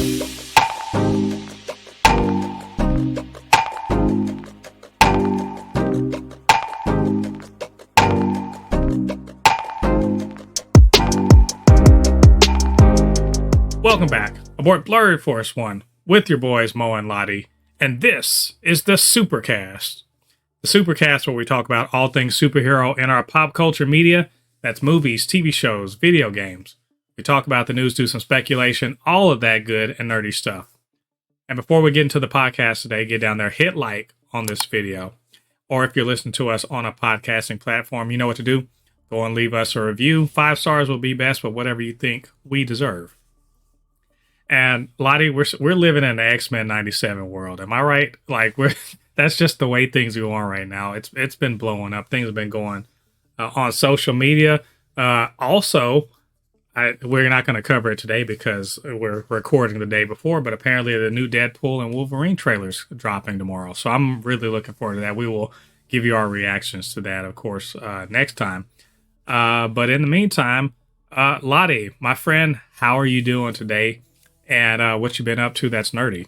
Welcome back aboard Blurry Force One with your boys Mo and Lottie, and this is the Supercast. The Supercast where we talk about all things superhero in our pop culture media. That's movies, TV shows, video games. We talk about the news, do some speculation, all of that good and nerdy stuff. And before we get into the podcast today, get down there, hit like on this video. Or if you're listening to us on a podcasting platform, you know what to do. Go and leave us a review. 5 stars will be best, but whatever you think we deserve. And Lottie, we're living in the X-Men 97 world. Am I right? Like that's just the way things are going right now. It's been blowing up. Things have been going on social media. Also, we're not going to cover it today because we're recording the day before, but apparently the new Deadpool and Wolverine trailers dropping tomorrow. So I'm really looking forward to that. We will give you our reactions to that, of course, next time. But in the meantime, Lottie, my friend, how are you doing today? And what you been up to that's nerdy?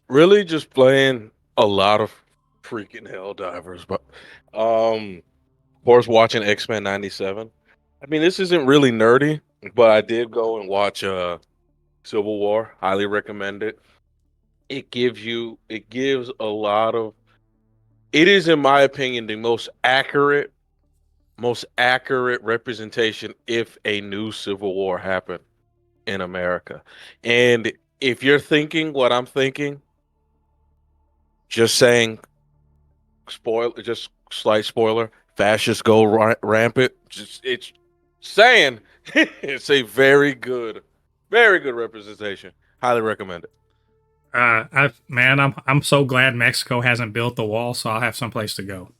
Really just playing a lot of freaking Helldivers, but of course watching X-Men 97. I mean, this isn't really nerdy, but I did go and watch Civil War. Highly recommend it. It gives a lot of, it is, in my opinion, the most accurate representation if a new Civil War happened in America. And if you're thinking what I'm thinking, just saying, just slight spoiler, fascists go rampant. It's saying it's a very good representation. Highly recommend it. I'm so glad Mexico hasn't built the wall, so I'll have someplace to go.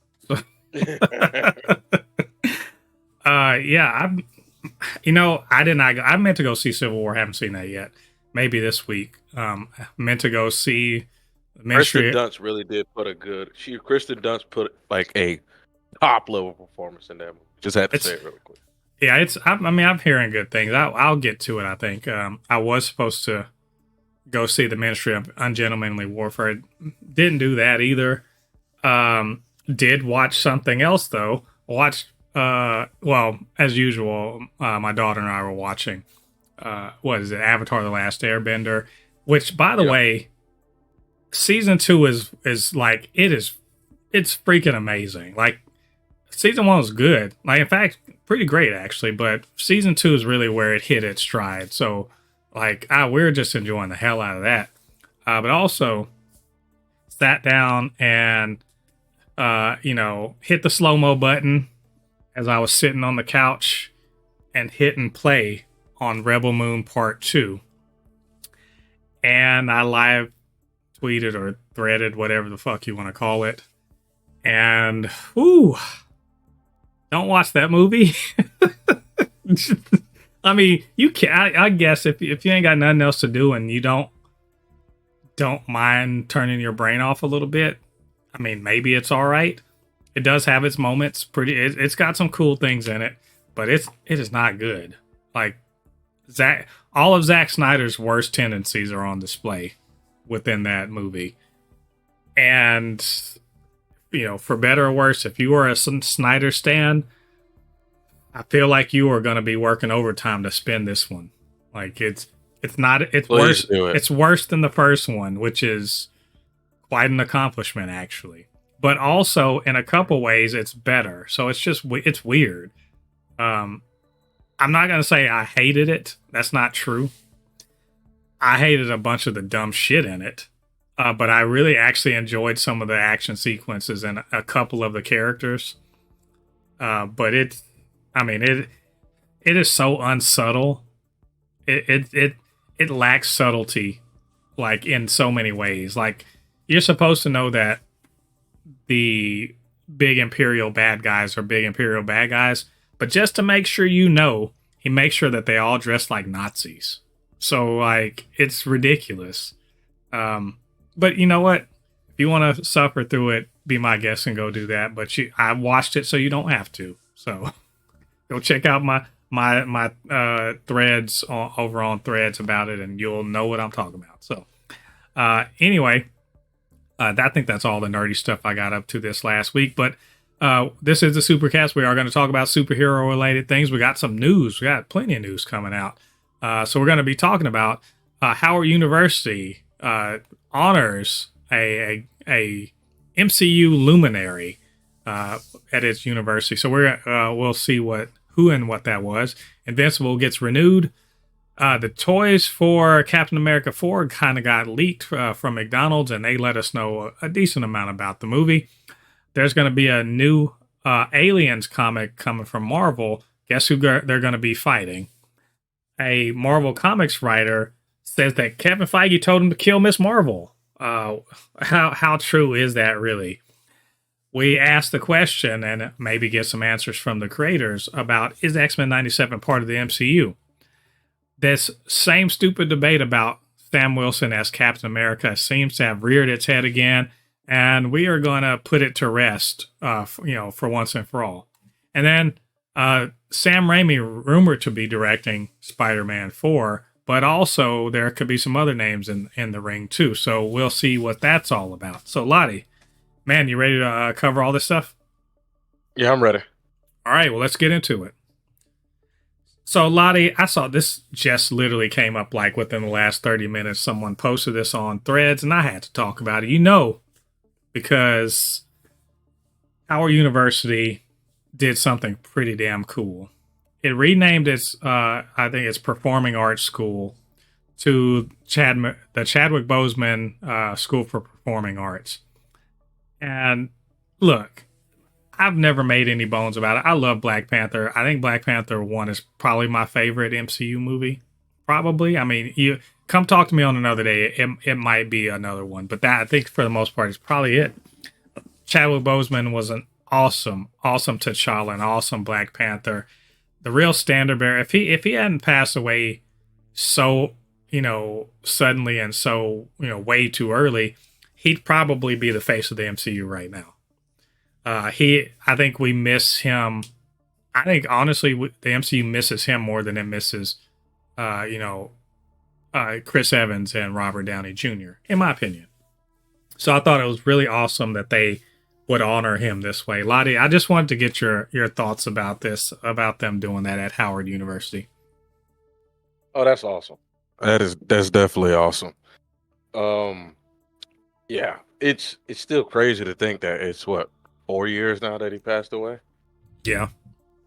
Yeah, I meant to go see Civil War. Haven't seen that yet. Maybe this week. Meant to go see the Ministry. Kristen Dunst really did put Kristen Dunst put like a top level performance in that movie. Just had to say it really quick. Yeah, I'm hearing good things. I'll get to it. I think I was supposed to go see the Ministry of Ungentlemanly Warfare. Didn't do that either. Did watch something else though. Well, as usual, my daughter and I were watching, what is it, Avatar: The Last Airbender, which, by the way, season 2 is like, it's freaking amazing. Like, season 1 was good. Like, in fact, pretty great, actually, but season 2 is really where it hit its stride. So, like, we're just enjoying the hell out of that. But also, sat down and, hit the slow-mo button as I was sitting on the couch and hitting play on Rebel Moon Part 2. And I live tweeted or threaded, whatever the fuck you want to call it. And, don't watch that movie. I mean, you can. I guess if you ain't got nothing else to do and you don't mind turning your brain off a little bit, I mean, maybe it's all right. It does have its moments. It's got some cool things in it, but it is not good. Like, all of Zack Snyder's worst tendencies are on display within that movie. And, for better or worse, if you are a Snyder stan, I feel like you are going to be working overtime to spin this one. Like, it's worse. It's worse than the first one, which is quite an accomplishment, actually. But also, in a couple ways, it's better. So it's weird. I'm not going to say I hated it. That's not true. I hated a bunch of the dumb shit in it. But I really actually enjoyed some of the action sequences and a couple of the characters. But it is so unsubtle. It lacks subtlety, like, in so many ways. Like, you're supposed to know that the big Imperial bad guys are big Imperial bad guys, but just to make sure he makes sure that they all dress like Nazis. So, like, it's ridiculous. But you know what? If you want to suffer through it, be my guest and go do that. But I watched it, so you don't have to. So go check out my my threads over on Threads about it, and you'll know what I'm talking about. So anyway, I think that's all the nerdy stuff I got up to this last week. But this is the Supercast. We are going to talk about superhero related things. We got some news. We got plenty of news coming out. So we're going to be talking about Howard University honors a MCU luminary at its university. So we'll see who and what that was. Invincible gets renewed. The toys for Captain America 4 kind of got leaked from McDonald's, and they let us know a decent amount about the movie. There's going to be a new Aliens comic coming from Marvel. Guess who they're going to be fighting? A Marvel Comics writer says that Kevin Feige told him to kill Miss Marvel. How true is that really? We asked the question and maybe get some answers from the creators about, is X-Men 97 part of the MCU? This same stupid debate about Sam Wilson as Captain America seems to have reared its head again, and we are going to put it to rest, for once and for all. And then Sam Raimi rumored to be directing Spider-Man 4, but also there could be some other names in the ring too. So we'll see what that's all about. So Lottie, man, you ready to cover all this stuff? Yeah, I'm ready. All right, well, let's get into it. So Lottie, I saw this just literally came up like within the last 30 minutes. Someone posted this on Threads, and I had to talk about it. Because Howard University did something pretty damn cool. It renamed its, I think it's Performing Arts School to the Chadwick Boseman School for Performing Arts. And look, I've never made any bones about it. I love Black Panther. I think Black Panther 1 is probably my favorite MCU movie. Probably. I mean, you come talk to me on another day. It might be another one, but that I think for the most part is probably it. Chadwick Boseman was an awesome T'Challa, an awesome Black Panther. The real standard bearer. If he hadn't passed away so suddenly and so way too early, he'd probably be the face of the MCU right now. I think we miss him. I think honestly, the MCU misses him more than it misses, Chris Evans and Robert Downey Jr., in my opinion. So I thought it was really awesome that they would honor him this way. Lottie, I just wanted to get your thoughts about this, about them doing that at Howard University. Oh, that's awesome. That's definitely awesome. Yeah, it's still crazy to think that it's 4 years now that he passed away. Yeah,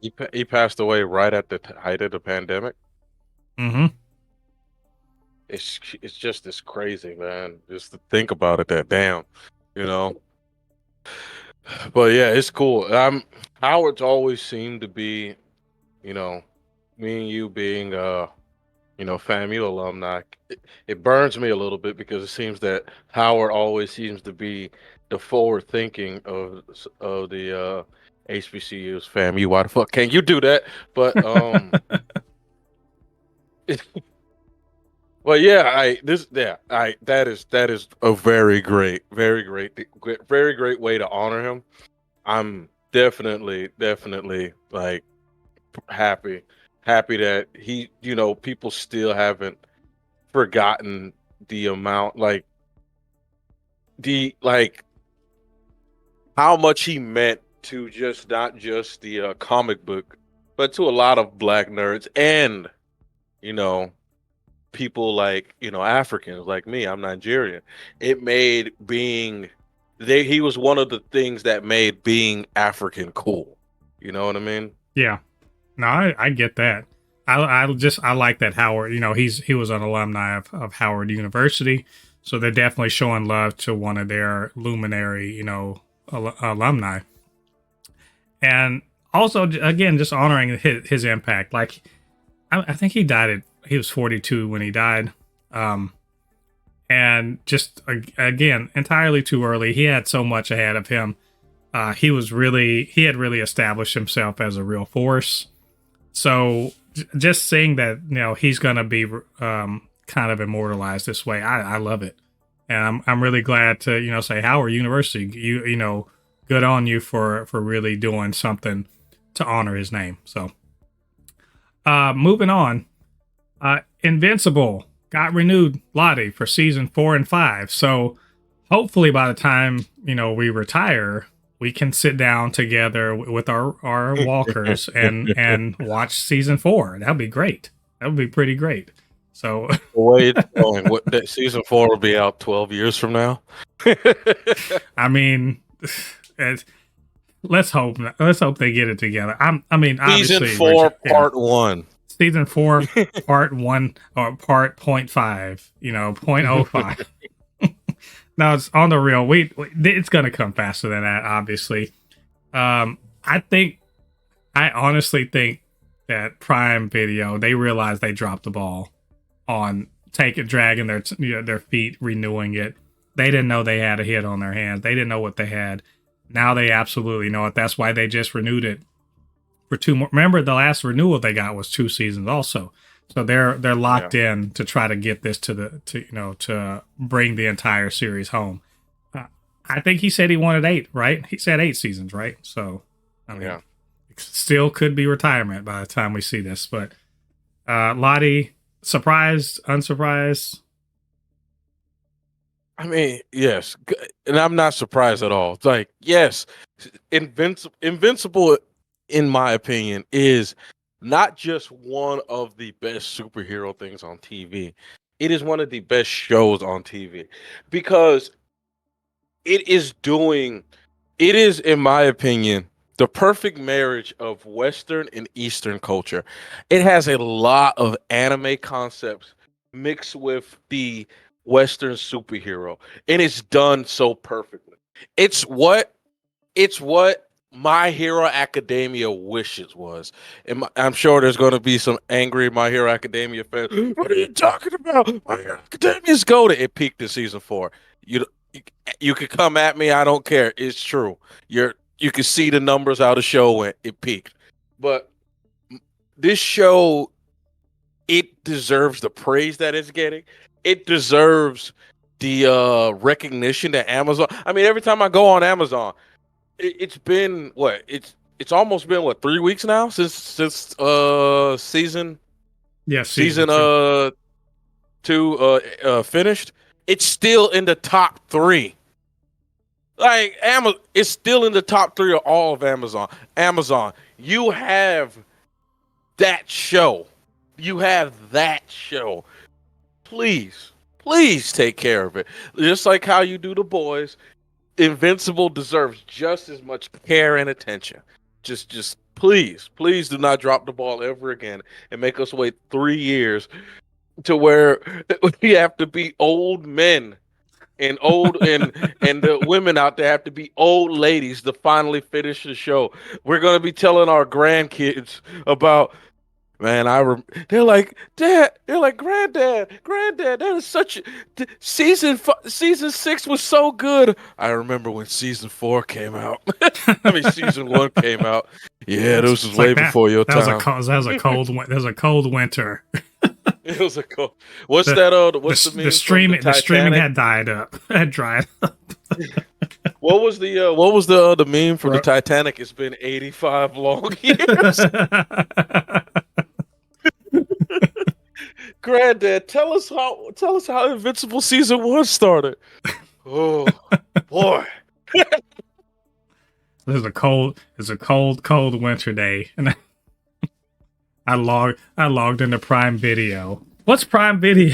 he passed away right at the height of the pandemic. Mm-hmm. It's just this crazy, man. Just to think about it, that damn, But yeah, it's cool. Howard's always seemed to be, me and you being FAMU alumni. It burns me a little bit because it seems that Howard always seems to be the forward thinking of the HBCU's FAMU. Why the fuck can't you do that? But well, yeah, that is a very great way to honor him. I'm definitely like happy that he, people still haven't forgotten the amount, how much he meant to not just the comic book, but to a lot of Black nerds and, people like, Africans like me. I'm Nigerian. It made he was one of the things that made being African cool. You know what I mean? Yeah. No, I get that. I like that Howard, he was an alumni of Howard University. So they're definitely showing love to one of their luminary, alumni. And also, again, just honoring his impact. Like, I think he was 42 when he died. And just, again, entirely too early. He had so much ahead of him. He had really established himself as a real force. So just seeing that, he's going to be kind of immortalized this way, I love it. And I'm really glad to, say, Howard University, you good on you for really doing something to honor his name. So Moving on. Invincible got renewed, Lottie, for season 4 and 5. So hopefully by the time, we retire, we can sit down together with our walkers and watch season 4. That'd be great. That would be pretty great. So the way it's going, that season 4 will be out 12 years from now. I mean, let's hope they get it together. Obviously, season 4 part 1. Season 4 part 1 or part 0.5, 0.05. Now it's on the real. It's gonna come faster than that, obviously. I honestly think that Prime Video, they realized they dropped the ball on dragging their feet, renewing it. They didn't know they had a hit on their hands. They didn't know what they had. Now they absolutely know it. That's why they just renewed it for 2 more. Remember, the last renewal they got was 2 seasons also. So they're locked in to try to get this to bring the entire series home. I think he said he wanted 8, right? He said 8 seasons, right? So it still could be retirement by the time we see this. But Lottie, surprised, unsurprised? I mean, yes, and I'm not surprised at all. It's like, yes, Invincible, in my opinion, is not just one of the best superhero things on TV. It is one of the best shows on TV because it is, in my opinion, the perfect marriage of Western and Eastern culture. It has a lot of anime concepts mixed with the Western superhero, and it's done so perfectly. It's what My Hero Academia wishes was. And I'm sure there's going to be some angry My Hero Academia fans. What are you talking about? My Hero Academia's golden. It peaked in season 4. You could come at me. I don't care. It's true. You can see the numbers how the show went. It peaked. But this show, it deserves the praise that it's getting. It deserves the recognition that Amazon. I mean, every time I go on Amazon, it's been what? It's almost been 3 weeks now since season 2 finished. It's still in the top 3. Like it's still in the top 3 of all of Amazon. Amazon, you have that show. Please take care of it. Just like how you do The Boys, Invincible deserves just as much care and attention. Just please do not drop the ball ever again and make us wait 3 years to where we have to be old men and the women out there have to be old ladies to finally finish the show. We're going to be telling our grandkids about, man, they're like, Dad, they're like, Granddad, that is such season 6 was so good. I remember when season 4 came out. Season 1 came out. Yeah, this was way before your time. That was a cold winter. It was a cold. What's the meme? The streaming had dried up. What was the meme from the Titanic? It's been 85 long years. Granddad, tell us how Invincible season 1 started. Oh boy. It's a cold winter day, and I logged into Prime Video. What's Prime Video?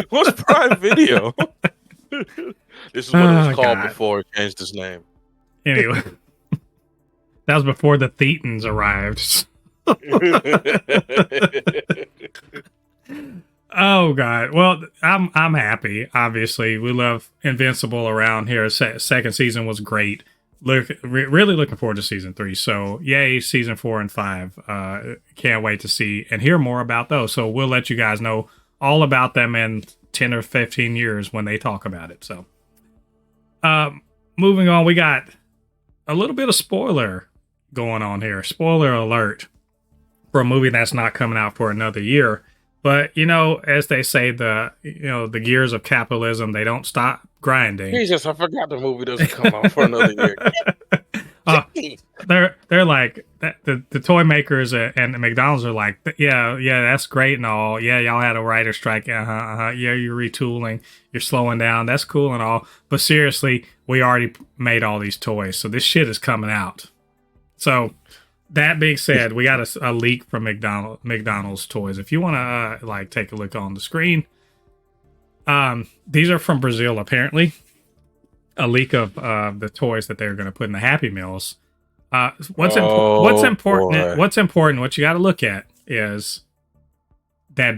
What's Prime Video? This is what it was called before it changed its name. Anyway, that was before the Thetans arrived. Oh God! Well, I'm happy. Obviously, we love Invincible around here. Second season was great. Really looking forward to season 3. So yay, season 4 and 5. Can't wait to see and hear more about those. So we'll let you guys know all about them in 10 or 15 years when they talk about it. So moving on, we got a little bit of spoiler going on here. Spoiler alert for a movie that's not coming out for another year. But, as they say, the gears of capitalism, they don't stop grinding. Jesus, I forgot the movie doesn't come out for another year. They're like the toy makers and the McDonald's are like, yeah, that's great and all. Yeah, y'all had a writer strike. Yeah, you're retooling, you're slowing down. That's cool and all. But seriously, we already made all these toys, so this shit is coming out. So that being said, we got a leak from McDonald's toys. If you want to like take a look on the screen, these are from Brazil apparently. A leak of the toys that they're going to put in the Happy Meals. What's important? What's important? What you got to look at is that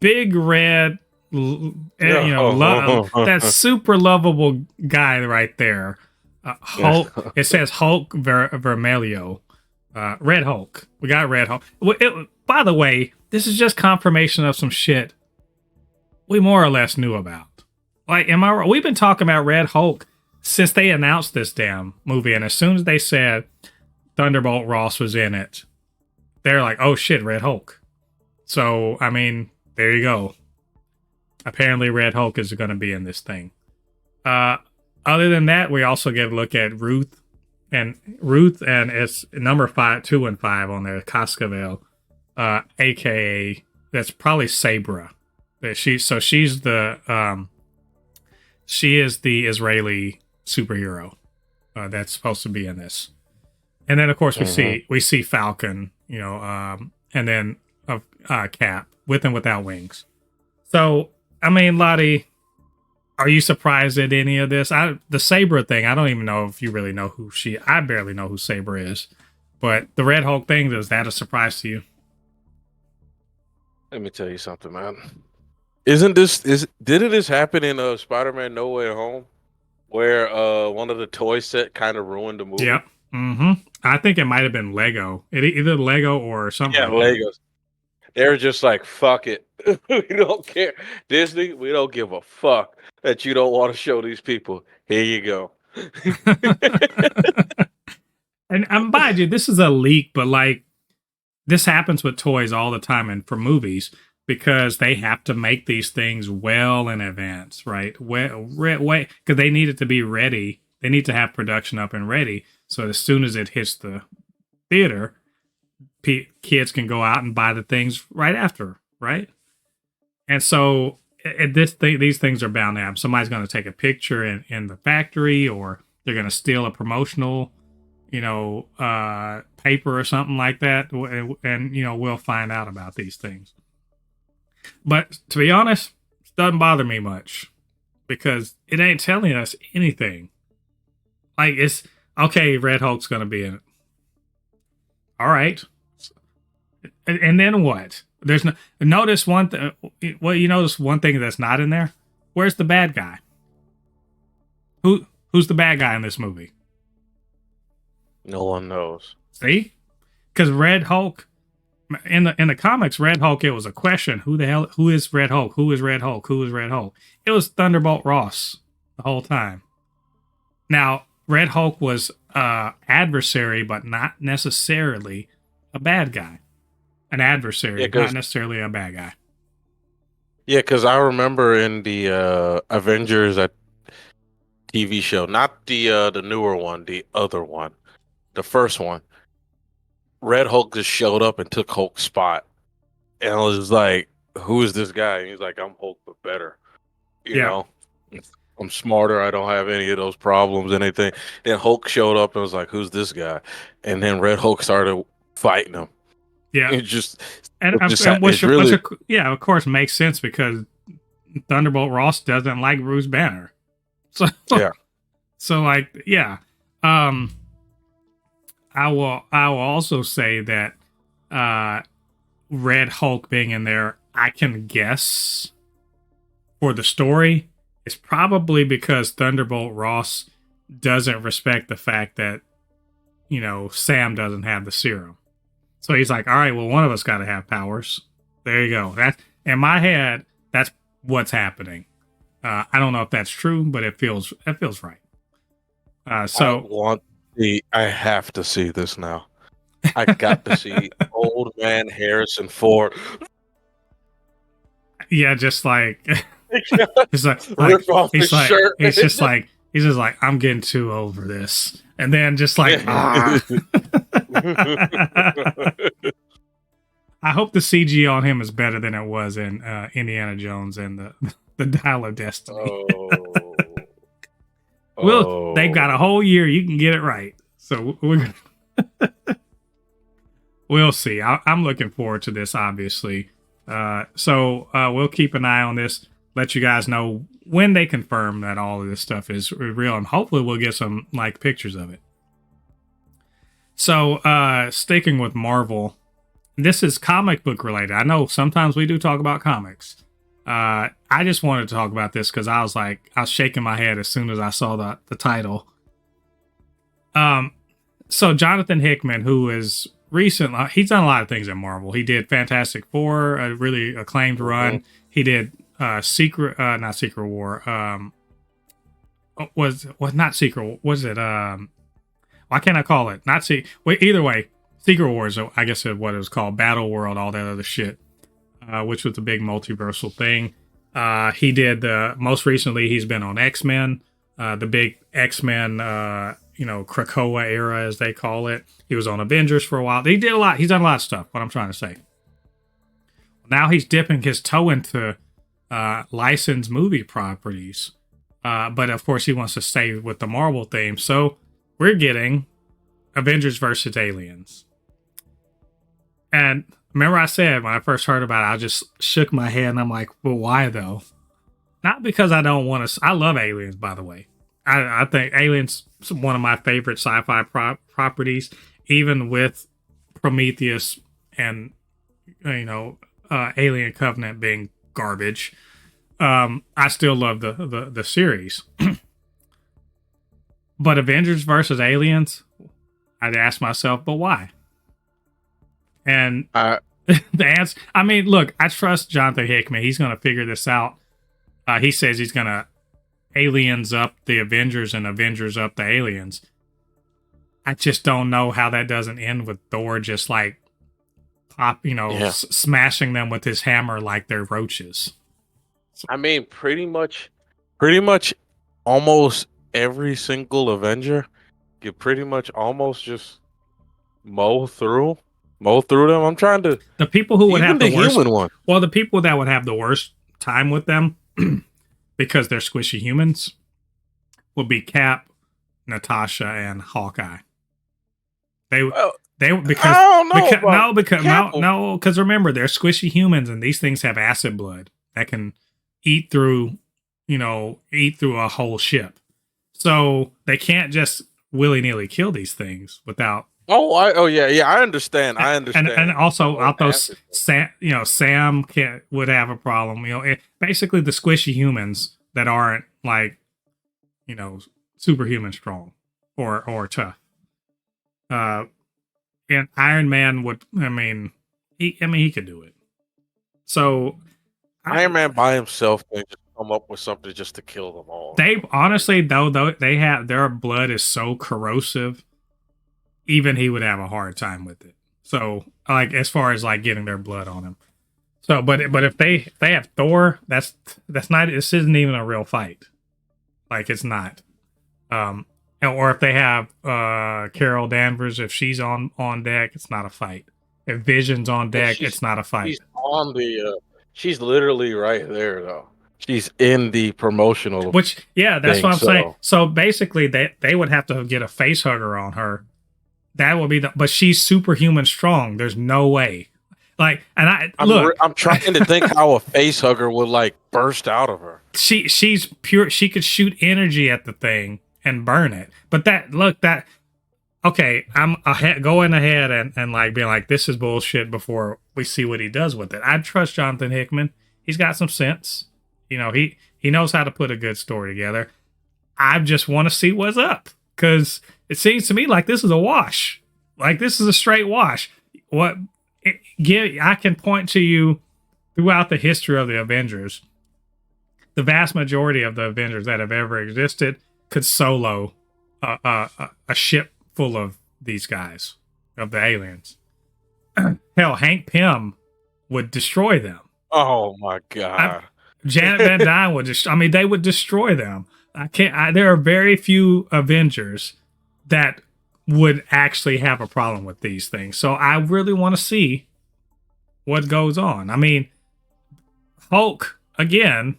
big red, that super lovable guy right there. Hulk. It says Hulk Vermelho. Red Hulk. We got Red Hulk. By the way, this is just confirmation of some shit we more or less knew about. Like, am I right? We've been talking about Red Hulk since they announced this damn movie, and as soon as they said Thunderbolt Ross was in it, they're like, oh shit, Red Hulk. So, I mean, there you go. Apparently Red Hulk is going to be in this thing. Other than that, we also get a look at Ruth, and it's number 2 and 5 on there, Cascavel, aka that's probably Sabra. She's the she is the Israeli superhero that's supposed to be in this. And then of course we see Falcon, and then Cap with and without wings. So I mean, Lottie, are you surprised at any of this? The Sabra thing, I don't even know if you really know I barely know who Sabra is. But the Red Hulk thing, is that a surprise to you? Let me tell you something, man. Didn't this happen in Spider-Man No Way Home, where one of the toy set kind of ruined the movie? Yep. Mm-hmm. I think it might have been Lego. Either Lego or something. Yeah, like Legos. They're just like, fuck it. We don't care. Disney, we don't give a fuck that you don't want to show these people. Here you go. And mind you, this is a leak, but like this happens with toys all the time and for movies. Because they have to make these things well in advance, right? Because they need it to be ready. They need to have production up and ready. So as soon as it hits the theater, kids can go out and buy the things right after, right? And so these things are bound to happen. Somebody's going to take a picture in the factory, or they're going to steal a promotional, paper or something like that. And we'll find out about these things. But to be honest, it doesn't bother me much because it ain't telling us anything. Like, it's okay, Red Hulk's going to be in it. All right. And then what? There's no notice one thing. Well, you notice one thing that's not in there. Where's the bad guy? Who's the bad guy in this movie? No one knows. See, because Red Hulk. In the comics, Red Hulk, it was a question. Who is Red Hulk? Who is Red Hulk? Who is Red Hulk? It was Thunderbolt Ross the whole time. Now, Red Hulk was adversary, but not necessarily a bad guy. An adversary, not necessarily a bad guy. Yeah, because I remember in the Avengers TV show, not the newer one, the other one, the first one, Red Hulk just showed up and took Hulk's spot. And I was like, who is this guy? And he's like, I'm Hulk, but better. You know? I'm smarter. I don't have any of those problems, anything. Then Hulk showed up and was like, who's this guy? And then Red Hulk started fighting him. Yeah. Which of course, makes sense because Thunderbolt Ross doesn't like Bruce Banner. So, yeah. So, like, yeah. I will also say that Red Hulk being in there, I can guess for the story, it's probably because Thunderbolt Ross doesn't respect the fact that, Sam doesn't have the serum. So he's like, all right, well, one of us got to have powers. There you go. That in my head, that's what's happening. I don't know if that's true, but it feels right. I have to see this now. I got to see old man Harrison Ford. Yeah, just like it's like rip off his shirt. It's just like, He's just like, I'm getting too over this. And then just like, I hope the CG on him is better than it was in Indiana Jones and the Dial of Destiny. They've got a whole year. You can get it right. So we'll see. I'm looking forward to this, obviously. So we'll keep an eye on this. Let you guys know when they confirm that all of this stuff is real, and hopefully we'll get some like pictures of it. So sticking with Marvel, this is comic book related. I know sometimes we do talk about comics. I just wanted to talk about this because I was shaking my head as soon as I saw the title. So Jonathan Hickman, who is recent, he's done a lot of things in Marvel. He did Fantastic Four, a really acclaimed run. He did not Secret War. Not Secret? Was it? Why can't I call it? Not see. Wait, either way, Secret Wars. I guess is what it was called. Battle World, all that other shit, which was the big multiversal thing. He did most recently. He's been on X-Men, the big X-Men. Krakoa era, as they call it. He was on Avengers for a while. He did a lot. He's done a lot of stuff. What I'm trying to say. Now he's dipping his toe into licensed movie properties. But of course he wants to stay with the Marvel theme. So we're getting Avengers versus Aliens. And remember I said when I first heard about it, I just shook my head and I'm like, well, why though? Not because I don't want to. I love Aliens, by the way. I think Aliens is one of my favorite sci-fi properties, even with Prometheus and, Alien Covenant being garbage. I still love the series. But Avengers versus Aliens, I'd ask myself, but why? And the answer, look, I trust Jonathan Hickman. He's going to figure this out. He says he's going to Aliens up the Avengers and Avengers up the Aliens. I just don't know how that doesn't end with Thor just like smashing them with his hammer like they're roaches. Pretty much almost every single Avenger, you pretty much almost just mow through them. I'm trying to the people who would have the worst human one. Well, the people that would have the worst time with them because they're squishy humans will be Cap, Natasha, and Hawkeye. Because remember they're squishy humans and these things have acid blood that can eat through a whole ship. So they can't just willy-nilly kill these things without. I understand. And also, although Sam would have a problem. Basically the squishy humans that aren't like, superhuman strong or tough. And Iron Man would. He could do it. So Iron Man by himself can just come up with something just to kill them all. They honestly though they have their blood is so corrosive. Even he would have a hard time with it. So, like, as far as like getting their blood on him. So, but if they have Thor, that's not. This isn't even a real fight. Like, it's not. Or if they have Carol Danvers, if she's on deck, it's not a fight. If Vision's on deck, it's not a fight. She's on she's literally right there though. She's in the promotional. That's what I'm saying. So basically, they would have to get a face hugger on her. That would be but she's superhuman strong. There's no way. Like, and I'm trying to think how a face hugger would like burst out of her. She's pure. She could shoot energy at the thing and burn it. But okay, I'm going ahead and like being like, this is bullshit before we see what he does with it. I trust Jonathan Hickman. He's got some sense. He knows how to put a good story together. I just want to see what's up. Because it seems to me like this is a wash. Like, this is a straight wash. I can point to you throughout the history of the Avengers. The vast majority of the Avengers that have ever existed could solo a ship full of these guys, of the aliens. Hell, Hank Pym would destroy them. Oh, my God. Janet Van Dyne would they would destroy them. There are very few Avengers that would actually have a problem with these things. So I really want to see what goes on. I mean, Hulk, again,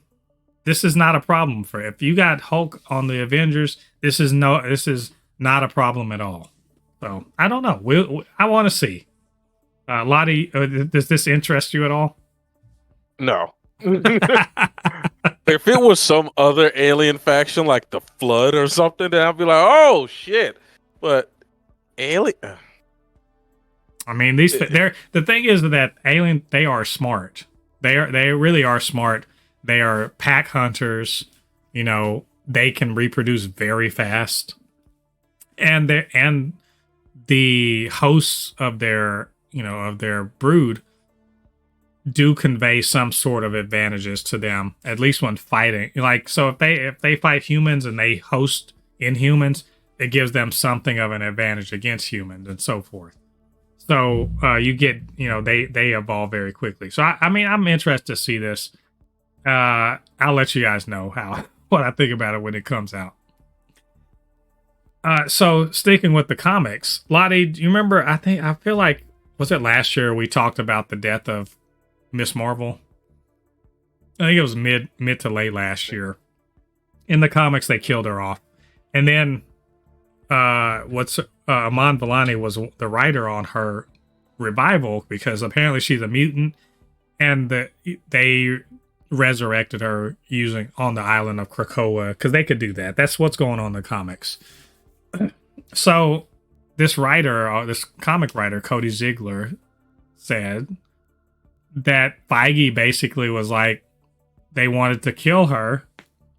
this is not a problem for if you got Hulk on the Avengers. This is not a problem at all. So I don't know. I want to see. Lottie, does this interest you at all? No. If it was some other alien faction like the Flood or something, then I'd be like, oh shit. But alien. I mean, the thing is that alien, they are smart. They really are smart. They are pack hunters. You know, they can reproduce very fast, and the hosts of their brood do convey some sort of advantages to them, at least when fighting. Like, so if they fight humans and they host Inhumans, it gives them something of an advantage against humans and so forth. So you get, they evolve very quickly. So I mean, I'm interested to see this. I'll let you guys know what I think about it when it comes out. So sticking with the comics, Lottie, do you remember? I feel like, was it last year we talked about the death of Miss Marvel? I think it was mid to late last year. In the comics, they killed her off, and then Aman Vellani was the writer on her revival because apparently she's a mutant, and they resurrected her on the island of Krakoa because they could do that. That's what's going on in the comics. So this comic writer, Cody Ziegler, said that Feige basically was like, they wanted to kill her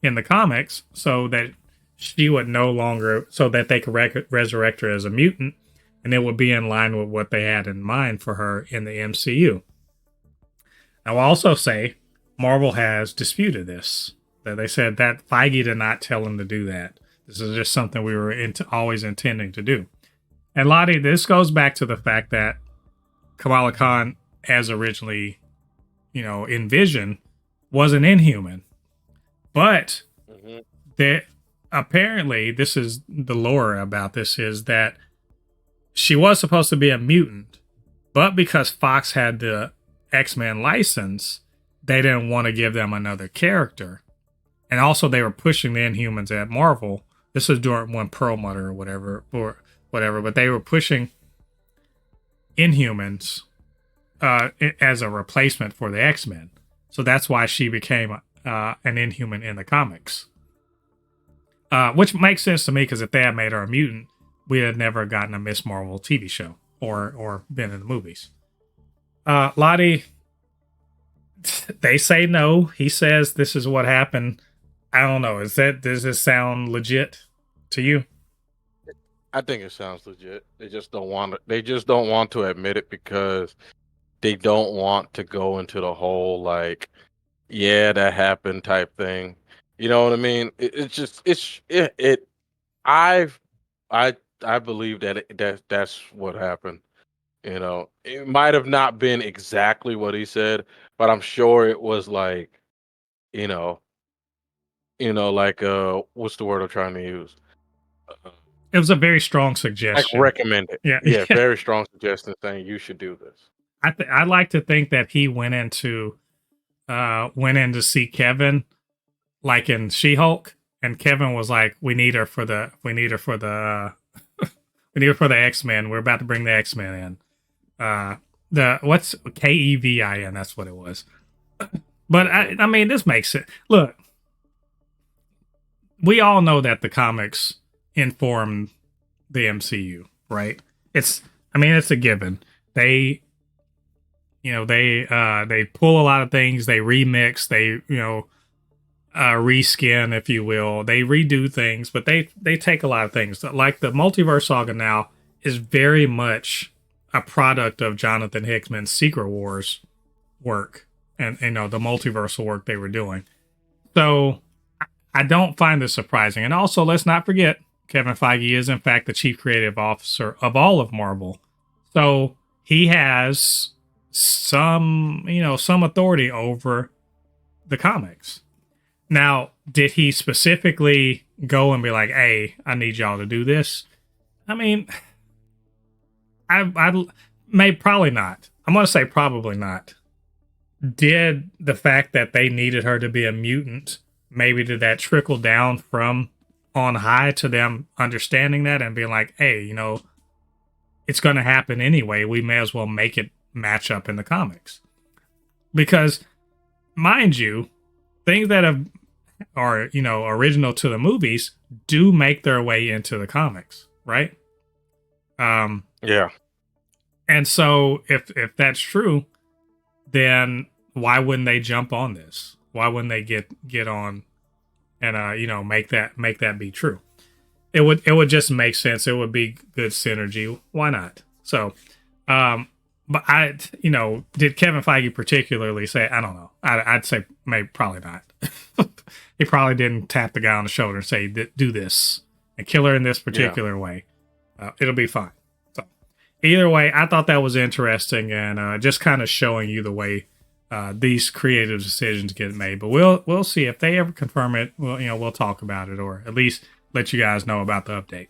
in the comics so that she would no longer, so that they could resurrect her as a mutant, and it would be in line with what they had in mind for her in the MCU. I'll also say Marvel has disputed this. That they said that Feige did not tell him to do that. This is just something we were always intending to do. And Lottie, this goes back to the fact that Kamala Khan, as originally, envisioned, was an Inhuman. But apparently, this is the lore about this, is that she was supposed to be a mutant, but because Fox had the X-Men license, they didn't want to give them another character. And also they were pushing the Inhumans at Marvel. This was during when Perlmutter or whatever, but they were pushing Inhumans as a replacement for the X-Men. So that's why she became an Inhuman in the comics. Which makes sense to me, because if they had made her a mutant, we had never gotten a Miss Marvel TV show or been in the movies. Lottie, they say no. He says this is what happened. I don't know. Does this sound legit to you? I think it sounds legit. They just don't want to admit it because they don't want to go into the whole like, yeah, that happened type thing. You know what I mean? I believe that's what happened. It might have not been exactly what he said, but I'm sure it was like, like what's the word I'm trying to use? It was a very strong suggestion. Like recommend it. Yeah. Very strong suggestion saying you should do this. I like to think that he went in to see Kevin, like in She-Hulk, and Kevin was like, we need her for the we need her for the X-Men. We're about to bring the X-Men in. What's Kevin? That's what it was. But I mean, this makes it. Look, we all know that the comics informed the MCU, right? It's a given. They pull a lot of things. They remix. They reskin, if you will. They redo things, but they take a lot of things. Like the Multiverse saga now is very much a product of Jonathan Hickman's Secret Wars work and the multiversal work they were doing. So I don't find this surprising. And also, let's not forget, Kevin Feige is in fact the chief creative officer of all of Marvel. So he has some authority over the comics. Now, did he specifically go and be like, "Hey, I need y'all to do this"? I mean, I may probably not. I'm gonna say probably not. Did the fact that they needed her to be a mutant, maybe did that trickle down from on high to them understanding that and being like, "Hey, it's going to happen anyway. We may as well make it match up in the comics." Because, mind you, things that are original to the movies do make their way into the comics, right? Yeah. And so if that's true, then why wouldn't they jump on this? Why wouldn't they get on and make that be true? It would just make sense. It would be good synergy. Why not? So, but did Kevin Feige particularly say? I don't know. I'd say maybe probably not. He probably didn't tap the guy on the shoulder and say, "Do this and kill her in this particular way." It'll be fine. So, either way, I thought that was interesting and just kind of showing you the way these creative decisions get made. But we'll see if they ever confirm it. We'll talk about it, or at least let you guys know about the update.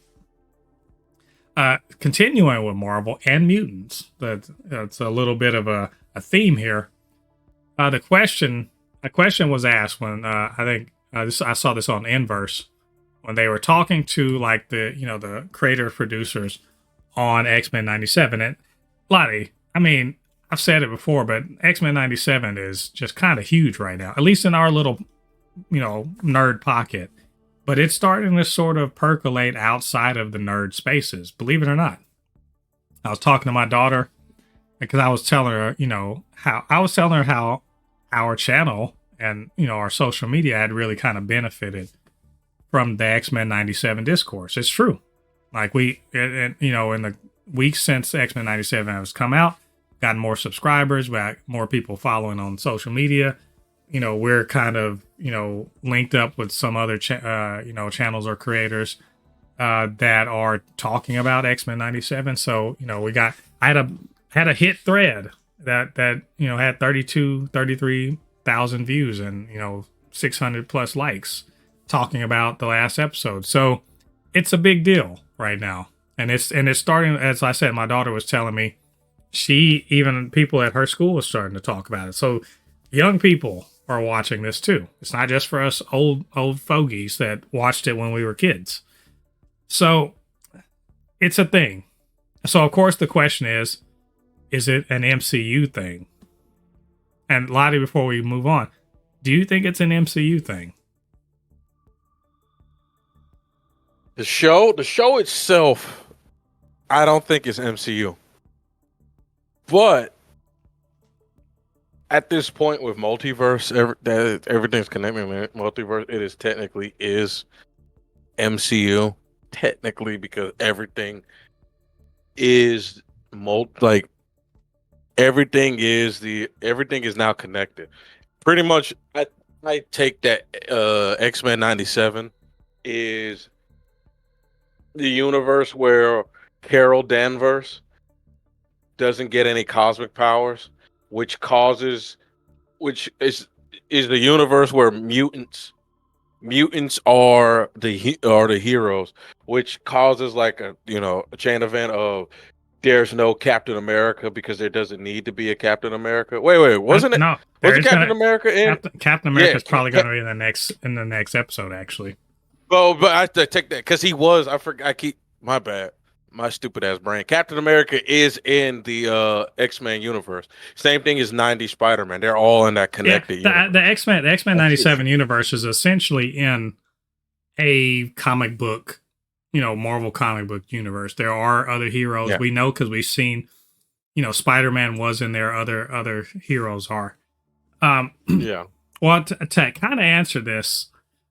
Continuing with Marvel and mutants, that's a little bit of a theme here. A question was asked when I think I saw this on Inverse when they were talking to like the creator producers on X-Men 97. And Lottie, I mean, I've said it before, but X-Men 97 is just kind of huge right now, at least in our little nerd pocket. But it's starting to sort of percolate outside of the nerd spaces, believe it or not. I was talking to my daughter because I was telling her, how our channel and, our social media had really kind of benefited from the X-Men 97 discourse. It's true. Like in the weeks since X-Men 97 has come out, gotten more subscribers, got more people following on social media. We're kind of, linked up with some other, channels or creators that are talking about X-Men 97. So, I had a hit thread that had 33,000 views and, 600 plus likes talking about the last episode. So it's a big deal right now. And it's starting, as I said, my daughter was telling me, even people at her school was starting to talk about it. So young people are watching this too. It's not just for us old fogies that watched it when we were kids. So it's a thing. So of course the question is it an MCU thing? And Lottie, before we move on, do you think it's an MCU thing? The show itself, I don't think it's MCU. But at this point with multiverse, everything's connected. Multiverse, it is technically is MCU technically because everything is everything is now connected. Pretty much, I take that X-Men 97 is the universe where Carol Danvers doesn't get any cosmic powers, which is the universe where mutants are the heroes, which causes like a chain event of there's no Captain America because there doesn't need to be a Captain America. Wait, wasn't it? No, was it Captain America in Captain America is probably going to be in the next episode actually. Oh, but I have to take that because he was. I forgot. My bad. My stupid ass brain. Captain America is in the X-Men universe. Same thing as 90 Spider-Man. They're all in that connected universe. The X-Men 97 universe is essentially in a comic book, Marvel comic book universe. There are other heroes we know because we've seen, Spider-Man was in there. Other heroes are. Yeah. Well, to kind of answer this,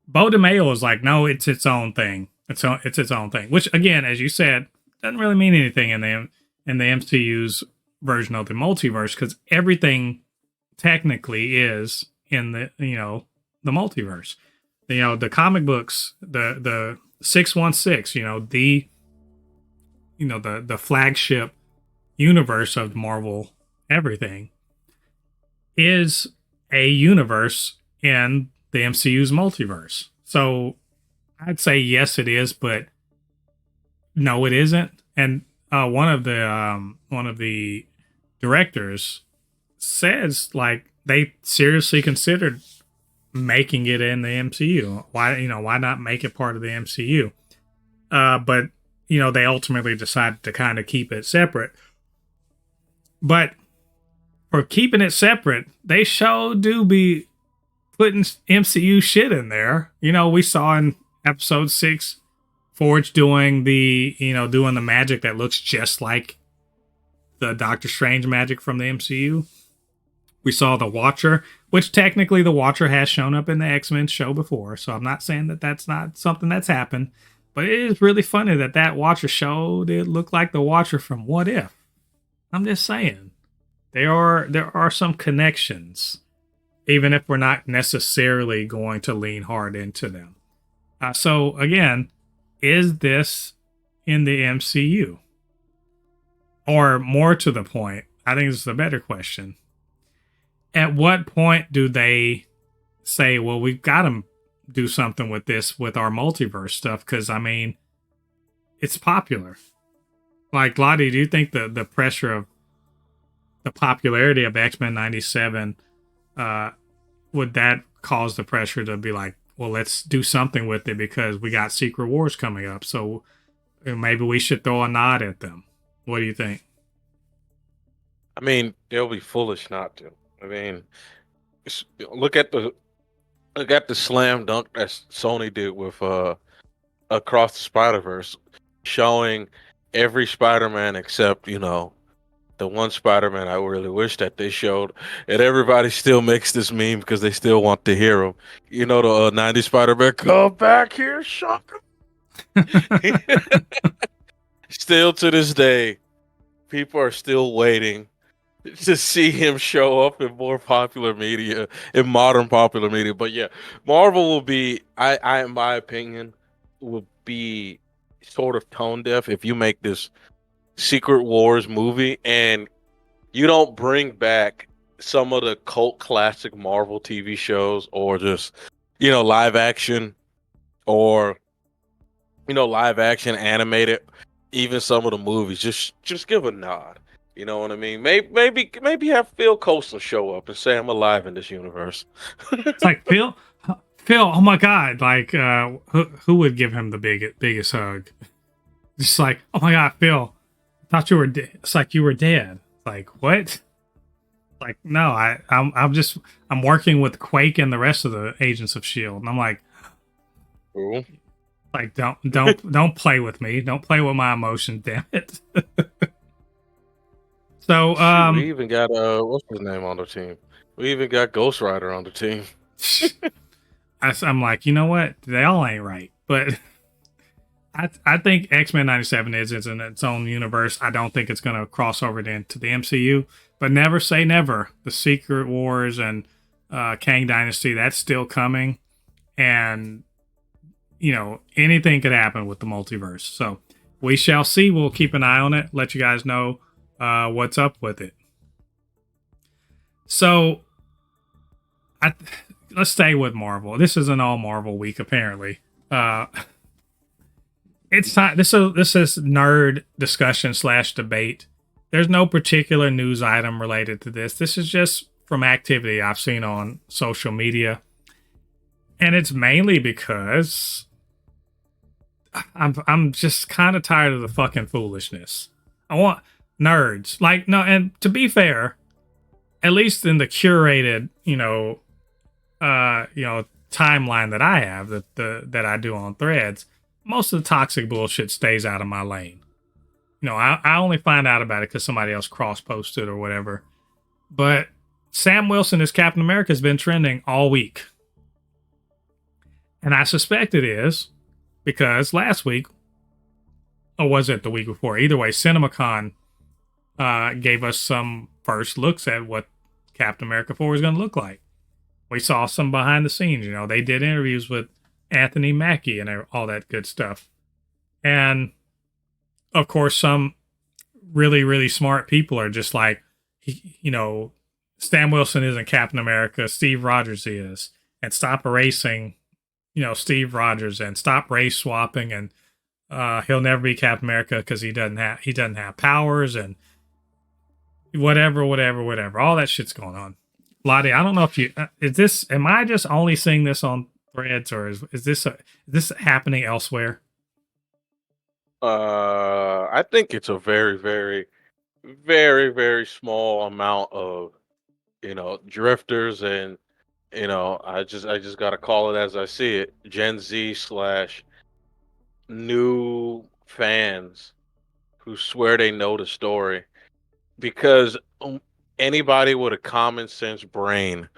Bo DeMayo is like, no, it's its own thing. It's its own thing. Which again, as you said, doesn't really mean anything in the MCU's version of the multiverse because everything technically is in the the multiverse. The comic books, the 616, the flagship universe of Marvel everything is a universe in the MCU's multiverse. So I'd say yes, it is, but no, it isn't. And one of the directors says like they seriously considered making it in the MCU. Why not make it part of the MCU? But they ultimately decided to kind of keep it separate. But for keeping it separate, they sure do be putting MCU shit in there. We saw in episode 6 Forge doing the magic that looks just like the Doctor Strange magic from the MCU. We saw the Watcher, which technically the Watcher has shown up in the X-Men show before, so I'm not saying that that's not something that's happened, but it is really funny that Watcher show did look like the Watcher from What If. I'm just saying. There are some connections, even if we're not necessarily going to lean hard into them. So again, is this in the MCU? Or more to the point, I think this is a better question. At what point do they say, well, we've got to do something with this, with our multiverse stuff? Because, I mean, it's popular. Like, Lottie, do you think the pressure of the popularity of X-Men 97, would that cause the pressure to be like, well, let's do something with it because we got Secret Wars coming up, so maybe we should throw a nod at them? What do you think? I mean, they'll be foolish not to. I mean, look at the slam dunk that Sony did with Across the Spider-Verse, showing every Spider-Man except the one Spider-Man I really wish that they showed, and everybody still makes this meme because they still want to hear him. The 90s Spider-Man, come back here, Shocker. Still to this day, people are still waiting to see him show up in more popular media, in modern popular media. But yeah, Marvel will be, I in my opinion, will be sort of tone deaf if you make this Secret Wars movie and you don't bring back some of the cult classic Marvel TV shows, or just live action, or live action animated, even some of the movies. Just give a nod. You know what I mean? Maybe have Phil Coulson show up and say I'm alive in this universe. It's like Phil. Oh my God! Like, who would give him the biggest hug? Just like, oh my God, Phil! I thought you were dead. It's like you were dead. Like, what? Like, no, I'm working with Quake and the rest of the Agents of S.H.I.E.L.D. And I'm like, Cool. Like, don't play with me. Don't play with my emotions, damn it. So, we even got what's his name on the team? We even got Ghost Rider on the team. I'm like, you know what? They all ain't right. But I think X-Men 97 is in its own universe. I don't think it's going to cross over into the MCU. But never say never. The Secret Wars and Kang Dynasty, that's still coming. And, anything could happen with the multiverse. So we shall see. We'll keep an eye on it. Let you guys know what's up with it. So let's stay with Marvel. This is an all Marvel week, apparently. It's time. This is nerd discussion / debate. There's no particular news item related to this. This is just from activity I've seen on social media. And it's mainly because I'm just kind of tired of the fucking foolishness. I want nerds. Like, no, and to be fair, at least in the curated, timeline that I have, that I do on Threads, most of the toxic bullshit stays out of my lane. I only find out about it because somebody else cross-posted or whatever. But Sam Wilson as Captain America has been trending all week. And I suspect it is because last week, or was it the week before? Either way, CinemaCon gave us some first looks at what Captain America 4 is going to look like. We saw some behind the scenes. They did interviews with Anthony Mackie and all that good stuff. And, of course, some really, really smart people are just like, Sam Wilson isn't Captain America, Steve Rogers is. and stop erasing, Steve Rogers and stop race swapping and he'll never be Captain America because he doesn't have powers and whatever. All that shit's going on. Lottie, I don't know if you am I just only seeing this on threads or is this happening elsewhere? I think it's a very, very, very, very small amount of drifters and I just gotta call it as I see it, Gen Z slash new fans who swear they know the story because anybody with a common sense brain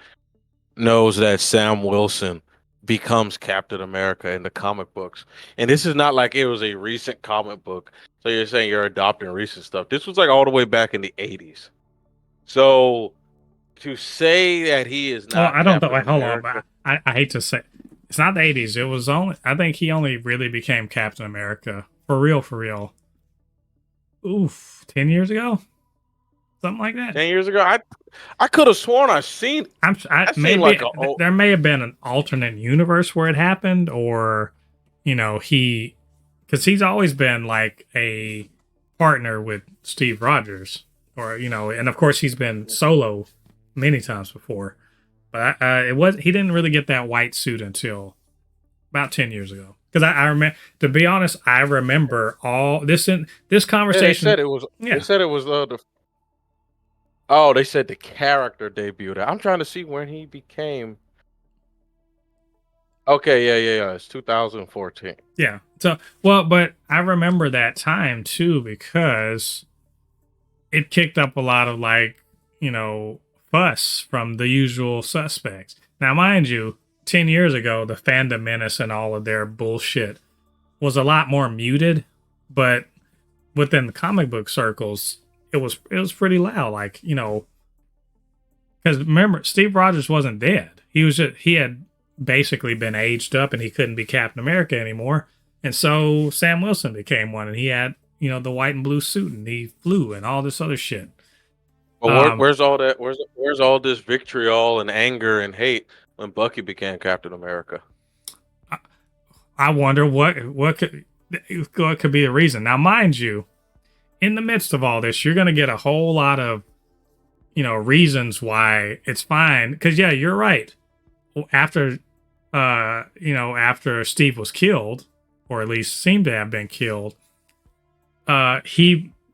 knows that Sam Wilson becomes Captain America in the comic books. And this is not like it was a recent comic book. So you're saying you're adopting recent stuff. This was like all the way back in the 80s. So to say that he is not I don't know. Captain Hold America, on. I hate to say it's not the 80s. It was only, I think he only really became Captain America. For real. Oof, 10 years ago? Something like that. 10 years ago, I could have sworn I've seen. Maybe like there may have been an alternate universe where it happened, or because he's always been like a partner with Steve Rogers, or and of course he's been solo many times before, but he didn't really get that white suit until about 10 years ago. Because I remember, to be honest, I remember all this in this conversation. They said it was. Yeah. They said it was the. Oh, they said the character debuted. I'm trying to see when he became. Okay, yeah. It's 2014. Yeah. So, but I remember that time too because it kicked up a lot of fuss from the usual suspects. Now, mind you, 10 years ago, the Fandom Menace and all of their bullshit was a lot more muted, but within the comic book circles, it was pretty loud. Because remember, Steve Rogers wasn't dead. He had basically been aged up and he couldn't be Captain America anymore. And so Sam Wilson became one, and he had, the white and blue suit, and he flew and all this other shit. But where's all that? Where's all this vitriol and anger and hate when Bucky became Captain America? I wonder what could be the reason. Now, mind you, in the midst of all this, you're going to get a whole lot of, reasons why it's fine. Because yeah, you're right. After, after Steve was killed, or at least seemed to have been killed,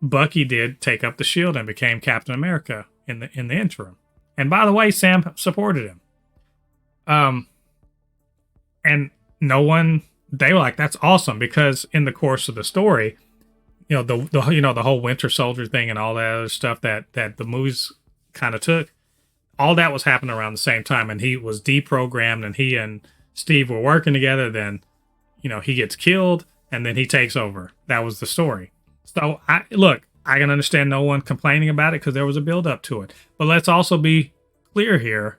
Bucky did take up the shield and became Captain America in the interim. And by the way, Sam supported him. And no one, they were like, that's awesome, because in the course of the story, the whole Winter Soldier thing and all that other stuff that the movies kind of took, all that was happening around the same time, and he was deprogrammed, and he and Steve were working together. Then, he gets killed, and then he takes over. That was the story. So I can understand no one complaining about it because there was a build up to it. But let's also be clear here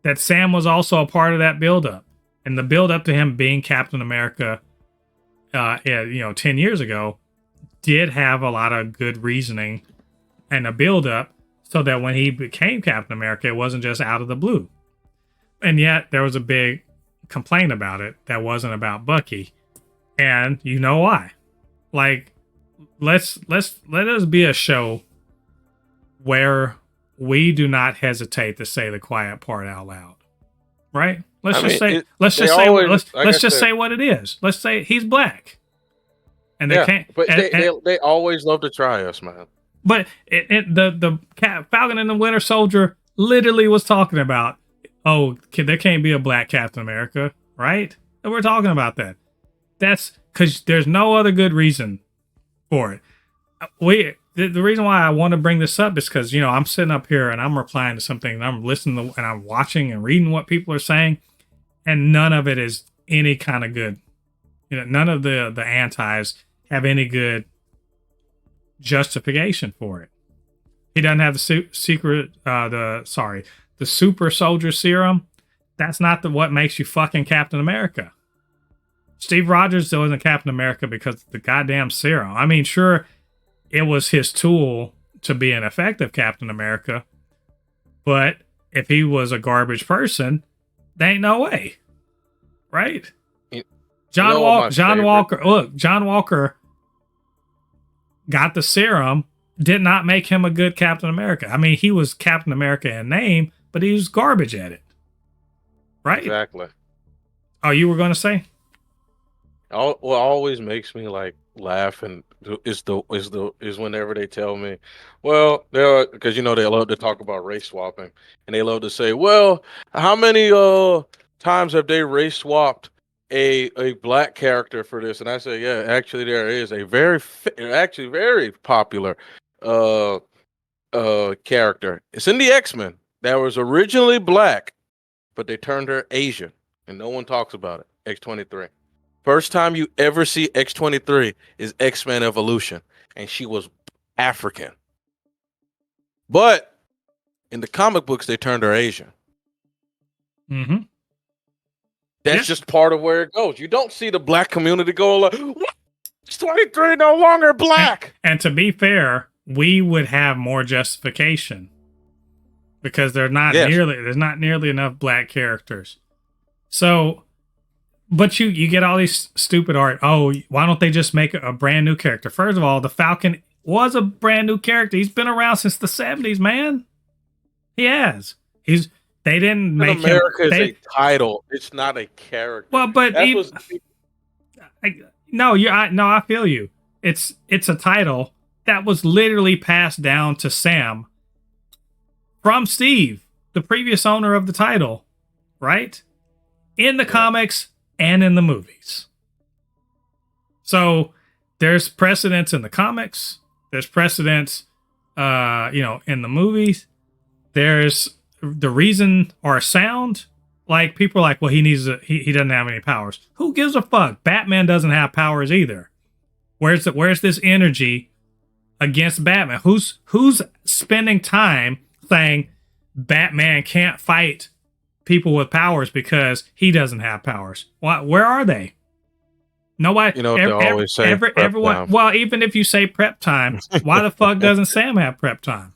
that Sam was also a part of that build up, and the build up to him being Captain America, 10 years ago, did have a lot of good reasoning and a build up so that when he became Captain America, it wasn't just out of the blue. And yet there was a big complaint about it that wasn't about Bucky. And you know why? Let us be a show where we do not hesitate to say the quiet part out loud. Right? Let's just say what it is. Let's say he's black. And they can't. But they always love to try us, man. But the Falcon and the Winter Soldier literally was talking about, there can't be a black Captain America, right? And we're talking about that. That's because there's no other good reason for it. The reason why I want to bring this up is because, I'm sitting up here and I'm replying to something, and I'm listening to, and I'm watching and reading what people are saying, and none of it is any kind of good. None of the antis have any good justification for it. He doesn't have the super soldier serum. That's not what makes you fucking Captain America. Steve Rogers still isn't Captain America because of the goddamn serum. I mean, sure, it was his tool to be an effective Captain America, but if he was a garbage person, There ain't no way, right? You John know what my John favorite? Walker. Look, John Walker got the serum. Did not make him a good Captain America. I mean, he was Captain America in name, but he was garbage at it, right? Exactly. Oh, you were going to say? What always makes me like laugh and is whenever they tell me, well, they're because they love to talk about race swapping and they love to say, well, how many times have they race swapped a black character for this? And I say, yeah, actually there is a actually very popular uh character. It's in the X-Men that was originally black, but they turned her Asian and no one talks about it. X-23. First time you ever see X-23 is X-Men Evolution, and she was African. But in the comic books, they turned her Asian. Mm-hmm. That's just part of where it goes. You don't see the black community go like, what? X-23 no longer black. And to be fair, we would have more justification because there's not nearly enough black characters. So. But you get all these stupid art. Oh, why don't they just make a brand new character? First of all, the Falcon was a brand new character. He's been around since the 70s, man. He has. They didn't make America him. America is a title. It's not a character. Well, but I feel you. It's a title that was literally passed down to Sam from Steve, the previous owner of the title, right? In the comics and in the movies. So there's precedence in the comics. There's precedence, in the movies. There's the reason or sound. Like people are like, well, he doesn't have any powers. Who gives a fuck? Batman doesn't have powers either. Where's this energy against Batman? Who's spending time saying Batman can't fight people with powers because he doesn't have powers? Where are they? Nobody. They always say everyone. time. Well, even if you say prep time, why the fuck doesn't Sam have prep time?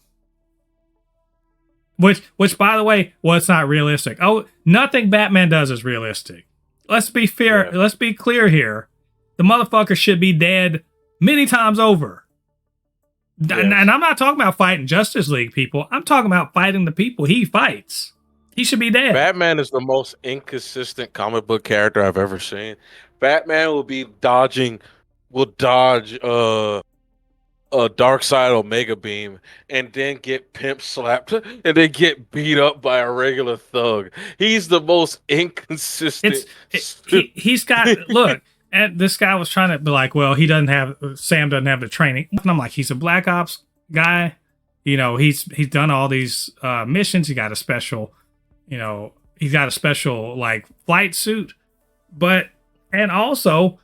Which, by the way, it's not realistic. Oh, nothing Batman does is realistic. Let's be fair. Yeah. Let's be clear here. The motherfucker should be dead many times over. Yes. And I'm not talking about fighting Justice League people. I'm talking about fighting the people he fights. He should be dead. Batman is the most inconsistent comic book character I've ever seen. Batman will dodge a Darkseid Omega Beam and then get pimp slapped and then get beat up by a regular thug. He's the most inconsistent. He's got look. And this guy was trying to be like, well, Sam doesn't have the training. And I'm like, he's a Black Ops guy. He's done all these missions. He got a special. He's got a special like flight suit, and also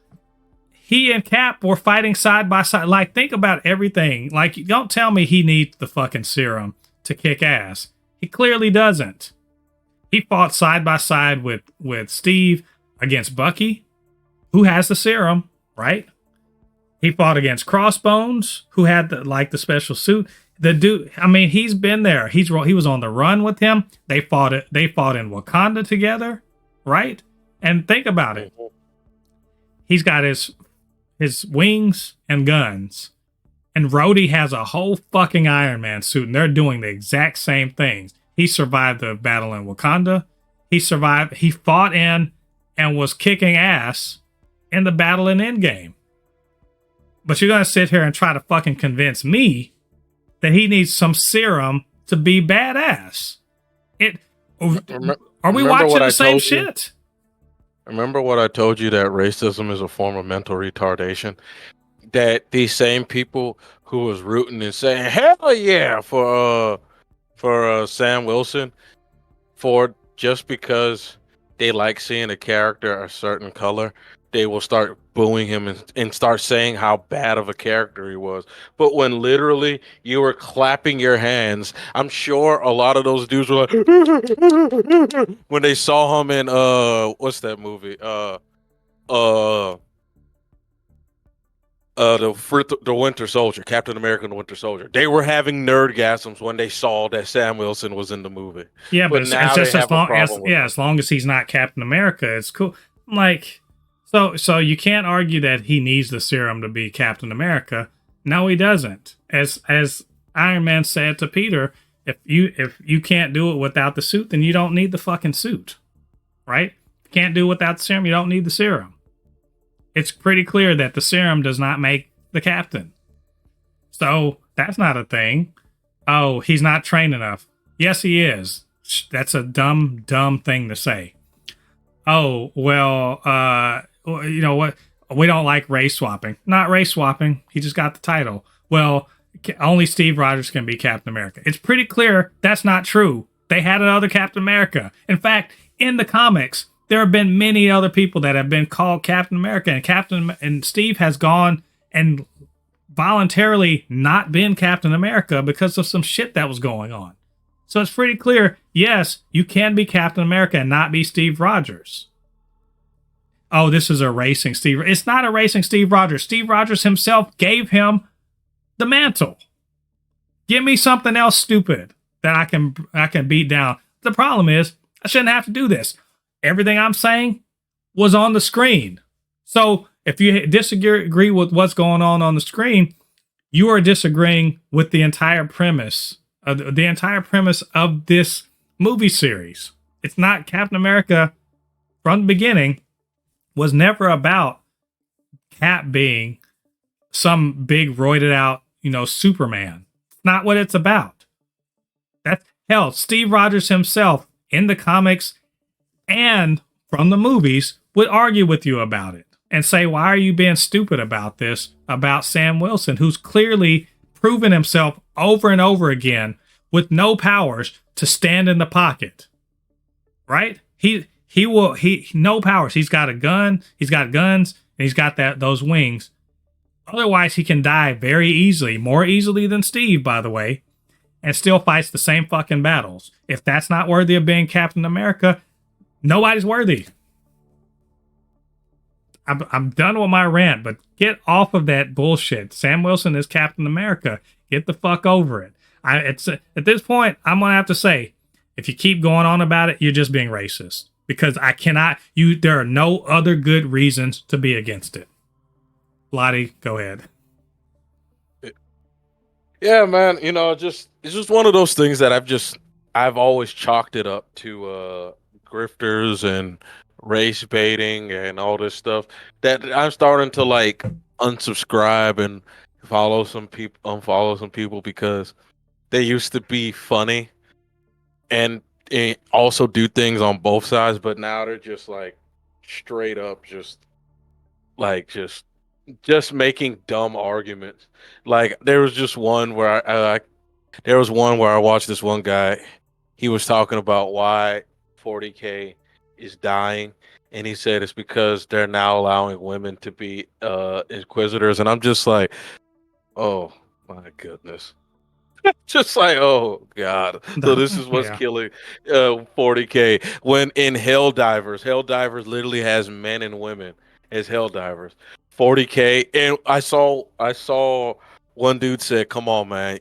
he and Cap were fighting side by side. Like, think about everything. Like, don't tell me he needs the fucking serum to kick ass. He clearly doesn't. He fought side by side with Steve against Bucky, who has the serum, right? He fought against Crossbones, who had the special suit. The dude, I mean, he's been there. He was on the run with him. They fought in Wakanda together, right? And think about it. He's got his wings and guns. And Rhodey has a whole fucking Iron Man suit, and they're doing the exact same things. He survived the battle in Wakanda. He fought in and was kicking ass in the battle in Endgame. But you're going to sit here and try to fucking convince me that he needs some serum to be badass. Are we watching the same shit? Remember what I told you, that racism is a form of mental retardation? That these same people who was rooting and saying, hell yeah, for Sam Wilson, just because they like seeing a character a certain color, they will start booing him and start saying how bad of a character he was. But when literally you were clapping your hands, I'm sure a lot of those dudes were like, when they saw him in what's that movie? the Winter Soldier, Captain America and the Winter Soldier. They were having nerdgasms when they saw that Sam Wilson was in the movie. Yeah, but But it's now they just as have a long as problem with it. as long as he's not Captain America, it's cool. Like, so you can't argue that he needs the serum to be Captain America. No, he doesn't. As Iron Man said to Peter, if you can't do it without the suit, then you don't need the fucking suit, right? If you can't do it without the serum, you don't need the serum. It's pretty clear that the serum does not make the captain. So that's not a thing. Oh, he's not trained enough. Yes, he is. That's a dumb thing to say. Oh, well, you know what? We don't like race swapping. Not race swapping. He just got the title. Well, only Steve Rogers can be Captain America. It's pretty clear that's not true. They had another Captain America. In fact, in the comics, there have been many other people that have been called Captain America, and Steve has gone and voluntarily not been Captain America because of some shit that was going on. So it's pretty clear, yes, you can be Captain America and not be Steve Rogers. Oh, this is erasing Steve. It's not erasing Steve Rogers. Steve Rogers himself gave him the mantle. Give me something else stupid that I can beat down. The problem is, I shouldn't have to do this. Everything I'm saying was on the screen. So if you disagree with what's going on the screen, you are disagreeing with the entire premise of this movie series. It's not Captain America from the beginning was never about Cap being some big roided out, Superman. It's not what it's about. That's hell. Steve Rogers himself in the comics and from the movies would argue with you about it and say, why are you being stupid about this, about Sam Wilson, who's clearly proven himself over and over again with no powers to stand in the pocket, right? He no powers. He's got a gun, he's got guns, and he's got those wings. Otherwise, he can die very easily, more easily than Steve, by the way, and still fights the same fucking battles. If that's not worthy of being Captain America, nobody's worthy. I'm done with my rant, but get off of that bullshit. Sam Wilson is Captain America. Get the fuck over it. At this point, I'm gonna have to say, if you keep going on about it, you're just being racist. Because there are no other good reasons to be against it. Lottie, go ahead. Yeah, man. It's just one of those things that I've always chalked it up to grifters and race baiting and all this stuff that I'm starting to like unsubscribe and unfollow some people because they used to be funny and also do things on both sides, but now they're just like straight up just making dumb arguments. Like there was one where I watched this one guy. He was talking about why 40K is dying, and he said it's because they're now allowing women to be inquisitors, and I'm just like, oh my goodness. Just like, oh god. So this is what's killing 40K. When in Helldivers literally has men and women as Helldivers. 40K, and I saw one dude said, come on, man,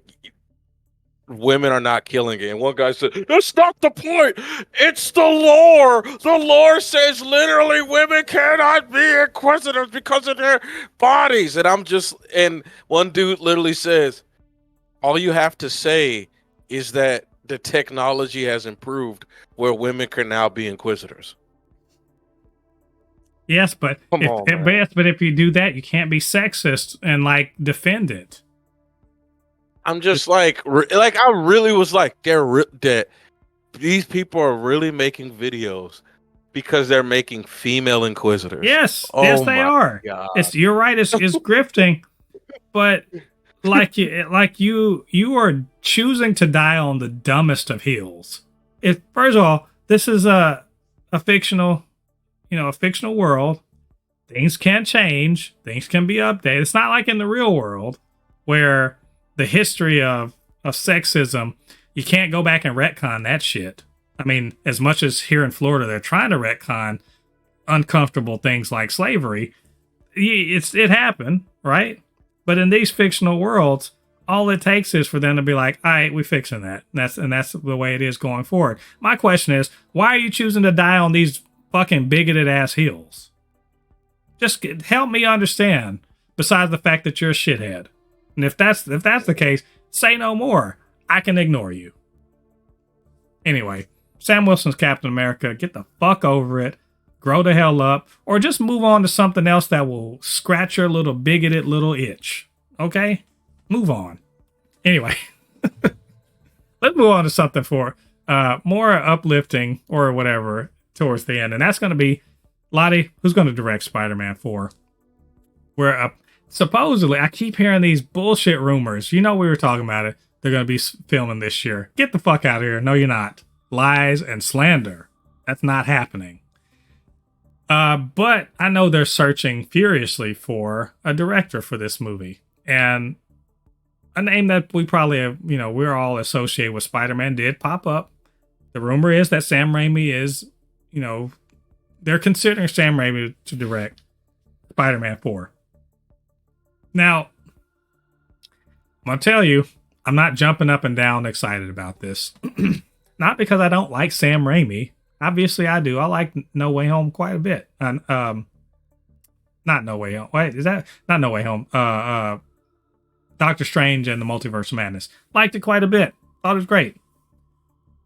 women are not killing it. And one guy said, that's not the point. It's the lore. The lore says literally women cannot be inquisitors because of their bodies. And one dude literally says, all you have to say is that the technology has improved where women can now be inquisitors. Yes, but if you do that, you can't be sexist and like defend it. I'm just I really was like, that these people are really making videos because they're making female inquisitors. Yes, yes, they are. God. You're right. It's grifting, but you are choosing to die on the dumbest of hills. First of all, this is a fictional world. Things can change. Things can be updated. It's not like in the real world where the history of sexism, you can't go back and retcon that shit. I mean, as much as here in Florida, they're trying to retcon uncomfortable things like slavery. It happened, right? But in these fictional worlds, all it takes is for them to be like, all right, we're fixing that. That's the way it is going forward. My question is, why are you choosing to die on these fucking bigoted ass heels? Just help me understand, besides the fact that you're a shithead. And if that's the case, say no more. I can ignore you. Anyway, Sam Wilson's Captain America. Get the fuck over it. Grow the hell up. Or just move on to something else that will scratch your little bigoted little itch. Okay? Move on. Anyway, let's move on to something for more uplifting or whatever towards the end. And that's going to be Lottie, who's going to direct Spider-Man 4. Where supposedly, I keep hearing these bullshit rumors. You know, we were talking about it. They're going to be filming this year. Get the fuck out of here. No, you're not. Lies and slander. That's not happening. But I know they're searching furiously for a director for this movie. And a name that we probably have, we're all associated with Spider-Man did pop up. The rumor is that Sam Raimi is, they're considering Sam Raimi to direct Spider-Man 4. Now, I'm going to tell you, I'm not jumping up and down excited about this. Not because I don't like Sam Raimi. Obviously, I do. I like No Way Home quite a bit. And, not No Way Home. Wait, is that not No Way Home? Doctor Strange and the Multiverse of Madness. Liked it quite a bit. Thought it was great.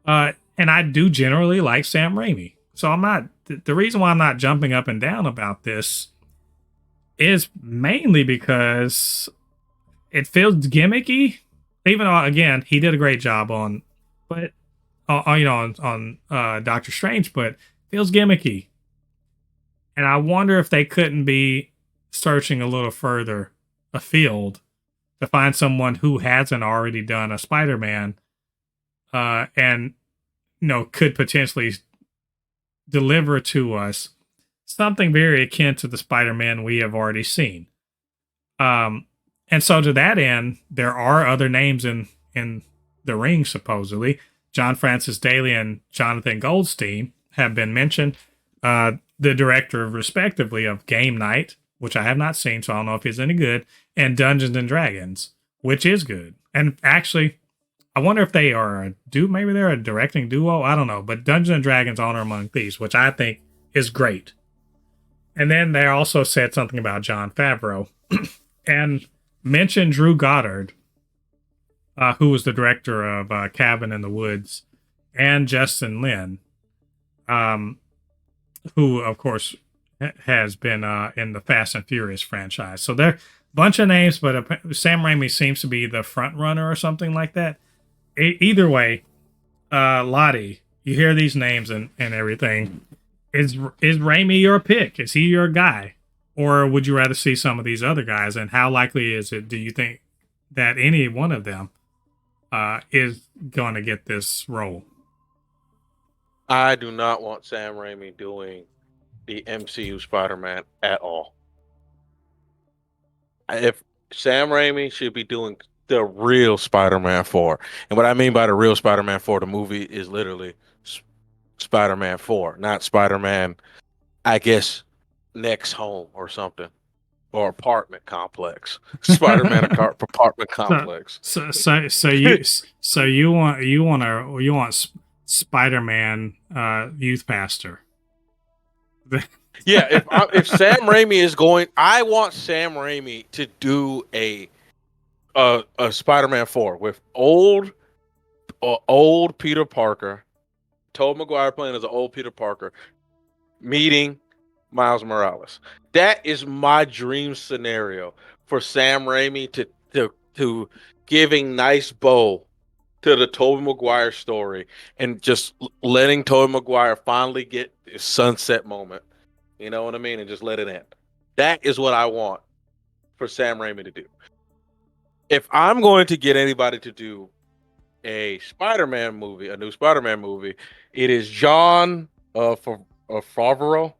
And I do generally like Sam Raimi. So I'm not. The reason why I'm not jumping up and down about this is mainly because it feels gimmicky. Even though, again, he did a great job on Doctor Strange, but feels gimmicky. And I wonder if they couldn't be searching a little further afield to find someone who hasn't already done a Spider-Man, and could potentially deliver to us something very akin to the Spider-Man we have already seen. And so to that end, there are other names in the ring, supposedly. John Francis Daly and Jonathan Goldstein have been mentioned. The director, respectively, of Game Night, which I have not seen, so I don't know if it's any good, and Dungeons and Dragons, which is good. And actually, I wonder if they are maybe they're a directing duo. I don't know. But Dungeons and Dragons Honor Among Thieves, which I think is great. And then they also said something about Jon Favreau and mentioned Drew Goddard, who was the director of Cabin in the Woods, and Justin Lin, who, of course, has been in the Fast and Furious franchise. So there are a bunch of names, but Sam Raimi seems to be the front runner or something like that. Either way, Lottie, you hear these names and everything. Is Raimi your pick? Is he your guy? Or would you rather see some of these other guys? And how likely is it, do you think, that any one of them is going to get this role? I do not want Sam Raimi doing the MCU Spider-Man at all. If Sam Raimi should be doing the real Spider-Man 4. And what I mean by the real Spider-Man 4, the movie is literally Spider-Man 4, not Spider-Man, I guess, Next Home or something. Or apartment complex. Spider-Man apartment complex. So you want Spider-Man youth pastor. Yeah, if Sam Raimi is going, I want Sam Raimi to do a Spider-Man 4 with old Peter Parker, Tobey Maguire playing as an old Peter Parker, meeting Miles Morales. That is my dream scenario for Sam Raimi to giving nice bow to the Tobey Maguire story and just letting Tobey Maguire finally get his sunset moment. You know what I mean? And just let it end. That is what I want for Sam Raimi to do. If I'm going to get anybody to do a Spider-Man movie, a new Spider-Man movie, it is John Favreau.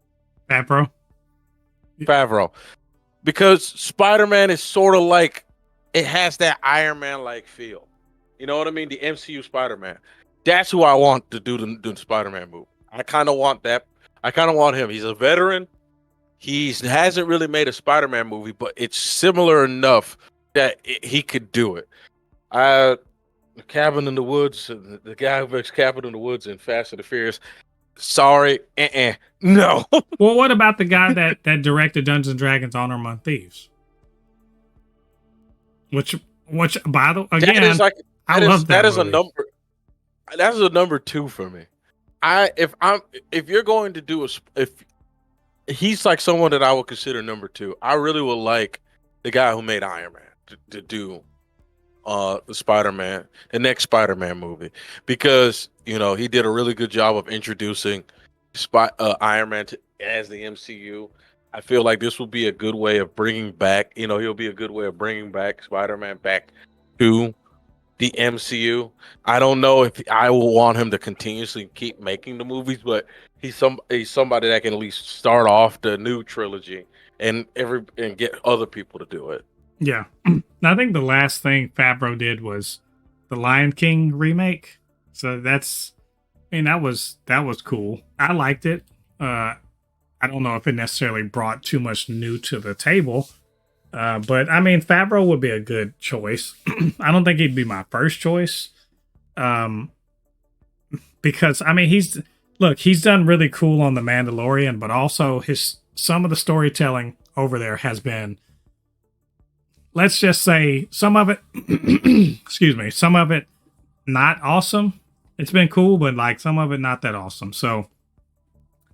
Because Spider-Man is sort of like, it has that Iron Man-like feel. You know what I mean? The MCU Spider-Man. That's who I want to do the Spider-Man movie. I kind of want that. I kind of want him. He's a veteran. He hasn't really made a Spider-Man movie, but it's similar enough that he could do it. I Cabin in the Woods, the guy who makes Cabin in the Woods and Fast and the Furious. Sorry, no. Well, what about the guy that directed Dungeons and Dragons: Honor Among Thieves? Which by the That again, is like I love that is a movie. number. That is a number 2 for me. If you're going to do if he's like someone that I would consider number 2, I really would like the guy who made Iron Man to do the Spider-Man, the next Spider-Man movie, because he did a really good job of introducing Iron Man as the MCU. I feel like this will be a good way of bringing back, he'll be a good way of bringing back Spider-Man back to the MCU. I don't know if I will want him to continuously keep making the movies, but he's somebody that can at least start off the new trilogy and get other people to do it. Yeah. I think the last thing Favreau did was the Lion King remake. So that was cool. I liked it. I don't know if it necessarily brought too much new to the table. But I mean, Favreau would be a good choice. I don't think he'd be my first choice. Because I mean, he's done really cool on The Mandalorian, but also some of the storytelling over there has been, let's just say, some of it excuse me, some of it not awesome. It's been cool, but like some of it not that awesome. So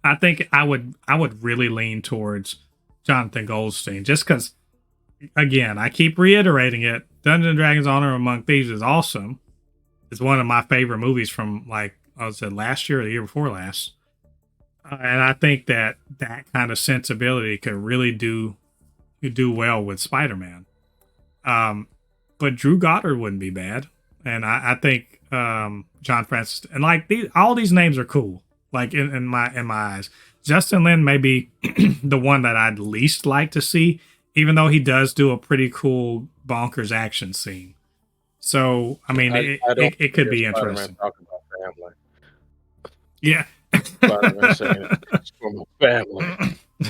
I think I would really lean towards Jonathan Goldstein, just because, again, I keep reiterating it. Dungeons and Dragons: Honor Among Thieves is awesome. It's one of my favorite movies from, like I said, last year or the year before last. And I think that kind of sensibility could really do well with Spider-Man. But Drew Goddard wouldn't be bad. And I think John Francis, and like all these names are cool. Like in my eyes, Justin Lin may be the one that I'd least like to see, even though he does do a pretty cool bonkers action scene. So I mean, it could be interesting. Talking about family. Yeah. Spider-Man saying it's for my family.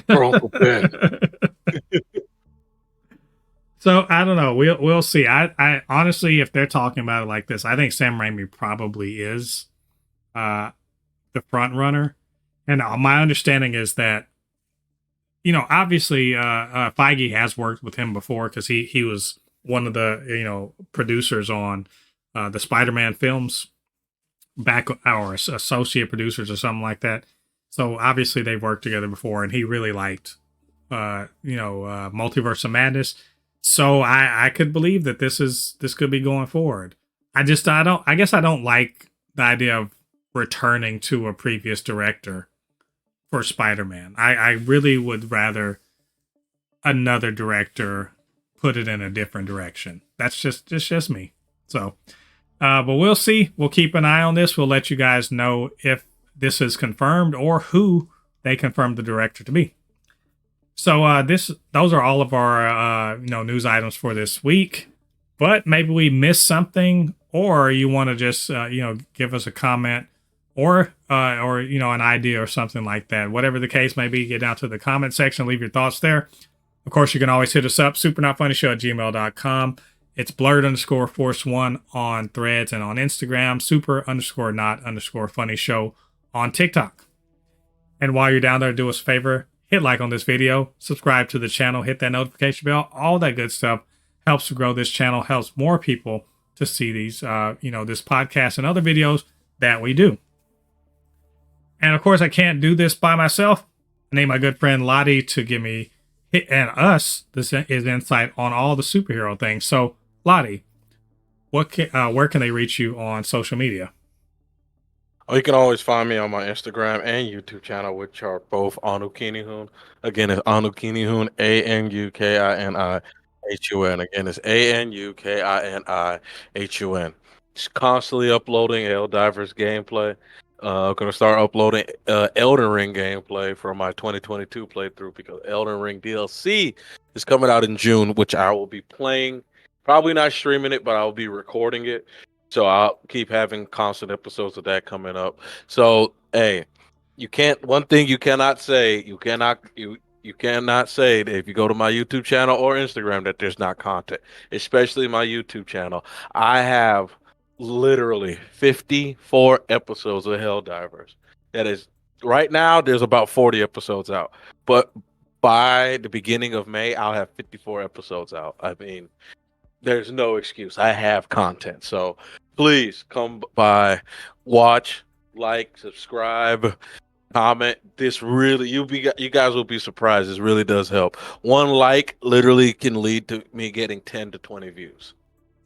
For Uncle Ben. So I don't know. We'll see. I honestly, if they're talking about it like this, I think Sam Raimi probably is the front runner. And my understanding is that, obviously Feige has worked with him before, because he was one of the producers on the Spider-Man films back, or associate producers or something like that. So obviously they've worked together before, and he really liked Multiverse of Madness. So I could believe that this could be going forward. I guess I don't like the idea of returning to a previous director for Spider-Man. I really would rather another director put it in a different direction. That's just me. So, but we'll see. We'll keep an eye on this. We'll let you guys know if this is confirmed or who they confirmed the director to be. So those are all of our news items for this week. But maybe we missed something, or you want to just give us a comment, or an idea or something like that. Whatever the case may be, get down to the comment section, leave your thoughts there. Of course, you can always hit us up, supernotfunnyshow@gmail.com. It's blurred_force1 on Threads and on Instagram, super_not_funny_show on TikTok. And while you're down there, do us a favor, hit like on this video, subscribe to the channel, hit that notification bell, all that good stuff helps to grow this channel, helps more people to see these, this podcast and other videos that we do. And of course, I can't do this by myself. I need my good friend Lottie to give me this is insight on all the superhero things. So Lottie, where can they reach you on social media? Oh, you can always find me on my Instagram and YouTube channel, which are both Anukinihun. Again, it's Anukinihun, ANUKINIHUN. Again, it's ANUKINIHUN. Just constantly uploading Helldivers gameplay. I'm gonna start uploading Elden Ring gameplay for my 2022 playthrough, because Elden Ring DLC is coming out in June, which I will be playing. Probably not streaming it, but I'll be recording it. So I'll keep having constant episodes of that coming up. So hey, one thing you cannot say, you You cannot say that if you go to my YouTube channel or Instagram that there's not content, especially my YouTube channel. I have literally 54 episodes of Helldivers. That is right now there's about 40 episodes out. But by the beginning of May, I'll have 54 episodes out. I mean, there's no excuse. I have content. So please come by, watch, like, subscribe, comment. This really you guys will be surprised. This really does help. One like literally can lead to me getting 10 to 20 views.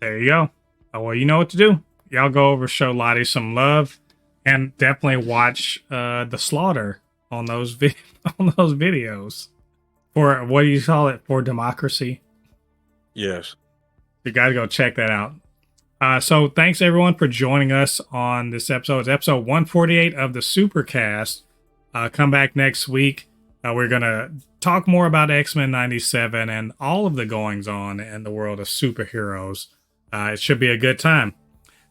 There you go. Oh, well, you know what to do. Y'all go over, show Lottie some love, and definitely watch the slaughter on those on those videos for, what do you call it, for democracy. Yes. You got to go check that out. So thanks everyone for joining us on this episode. It's episode 148 of the Supercast. Come back next week. We're going to talk more about X-Men 97 and all of the goings on in the world of superheroes. It should be a good time.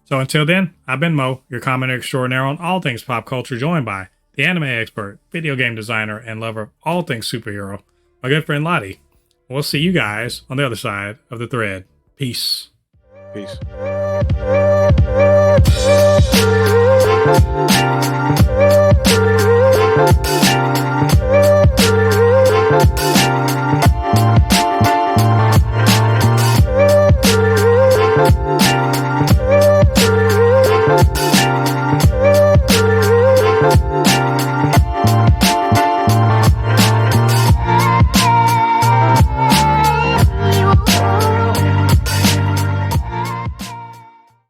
So until then, I've been Mo, your commenter extraordinaire on all things pop culture, joined by the anime expert, video game designer, and lover of all things superhero, my good friend Lottie. We'll see you guys on the other side of the thread. Peace. Peace. We'll be right back.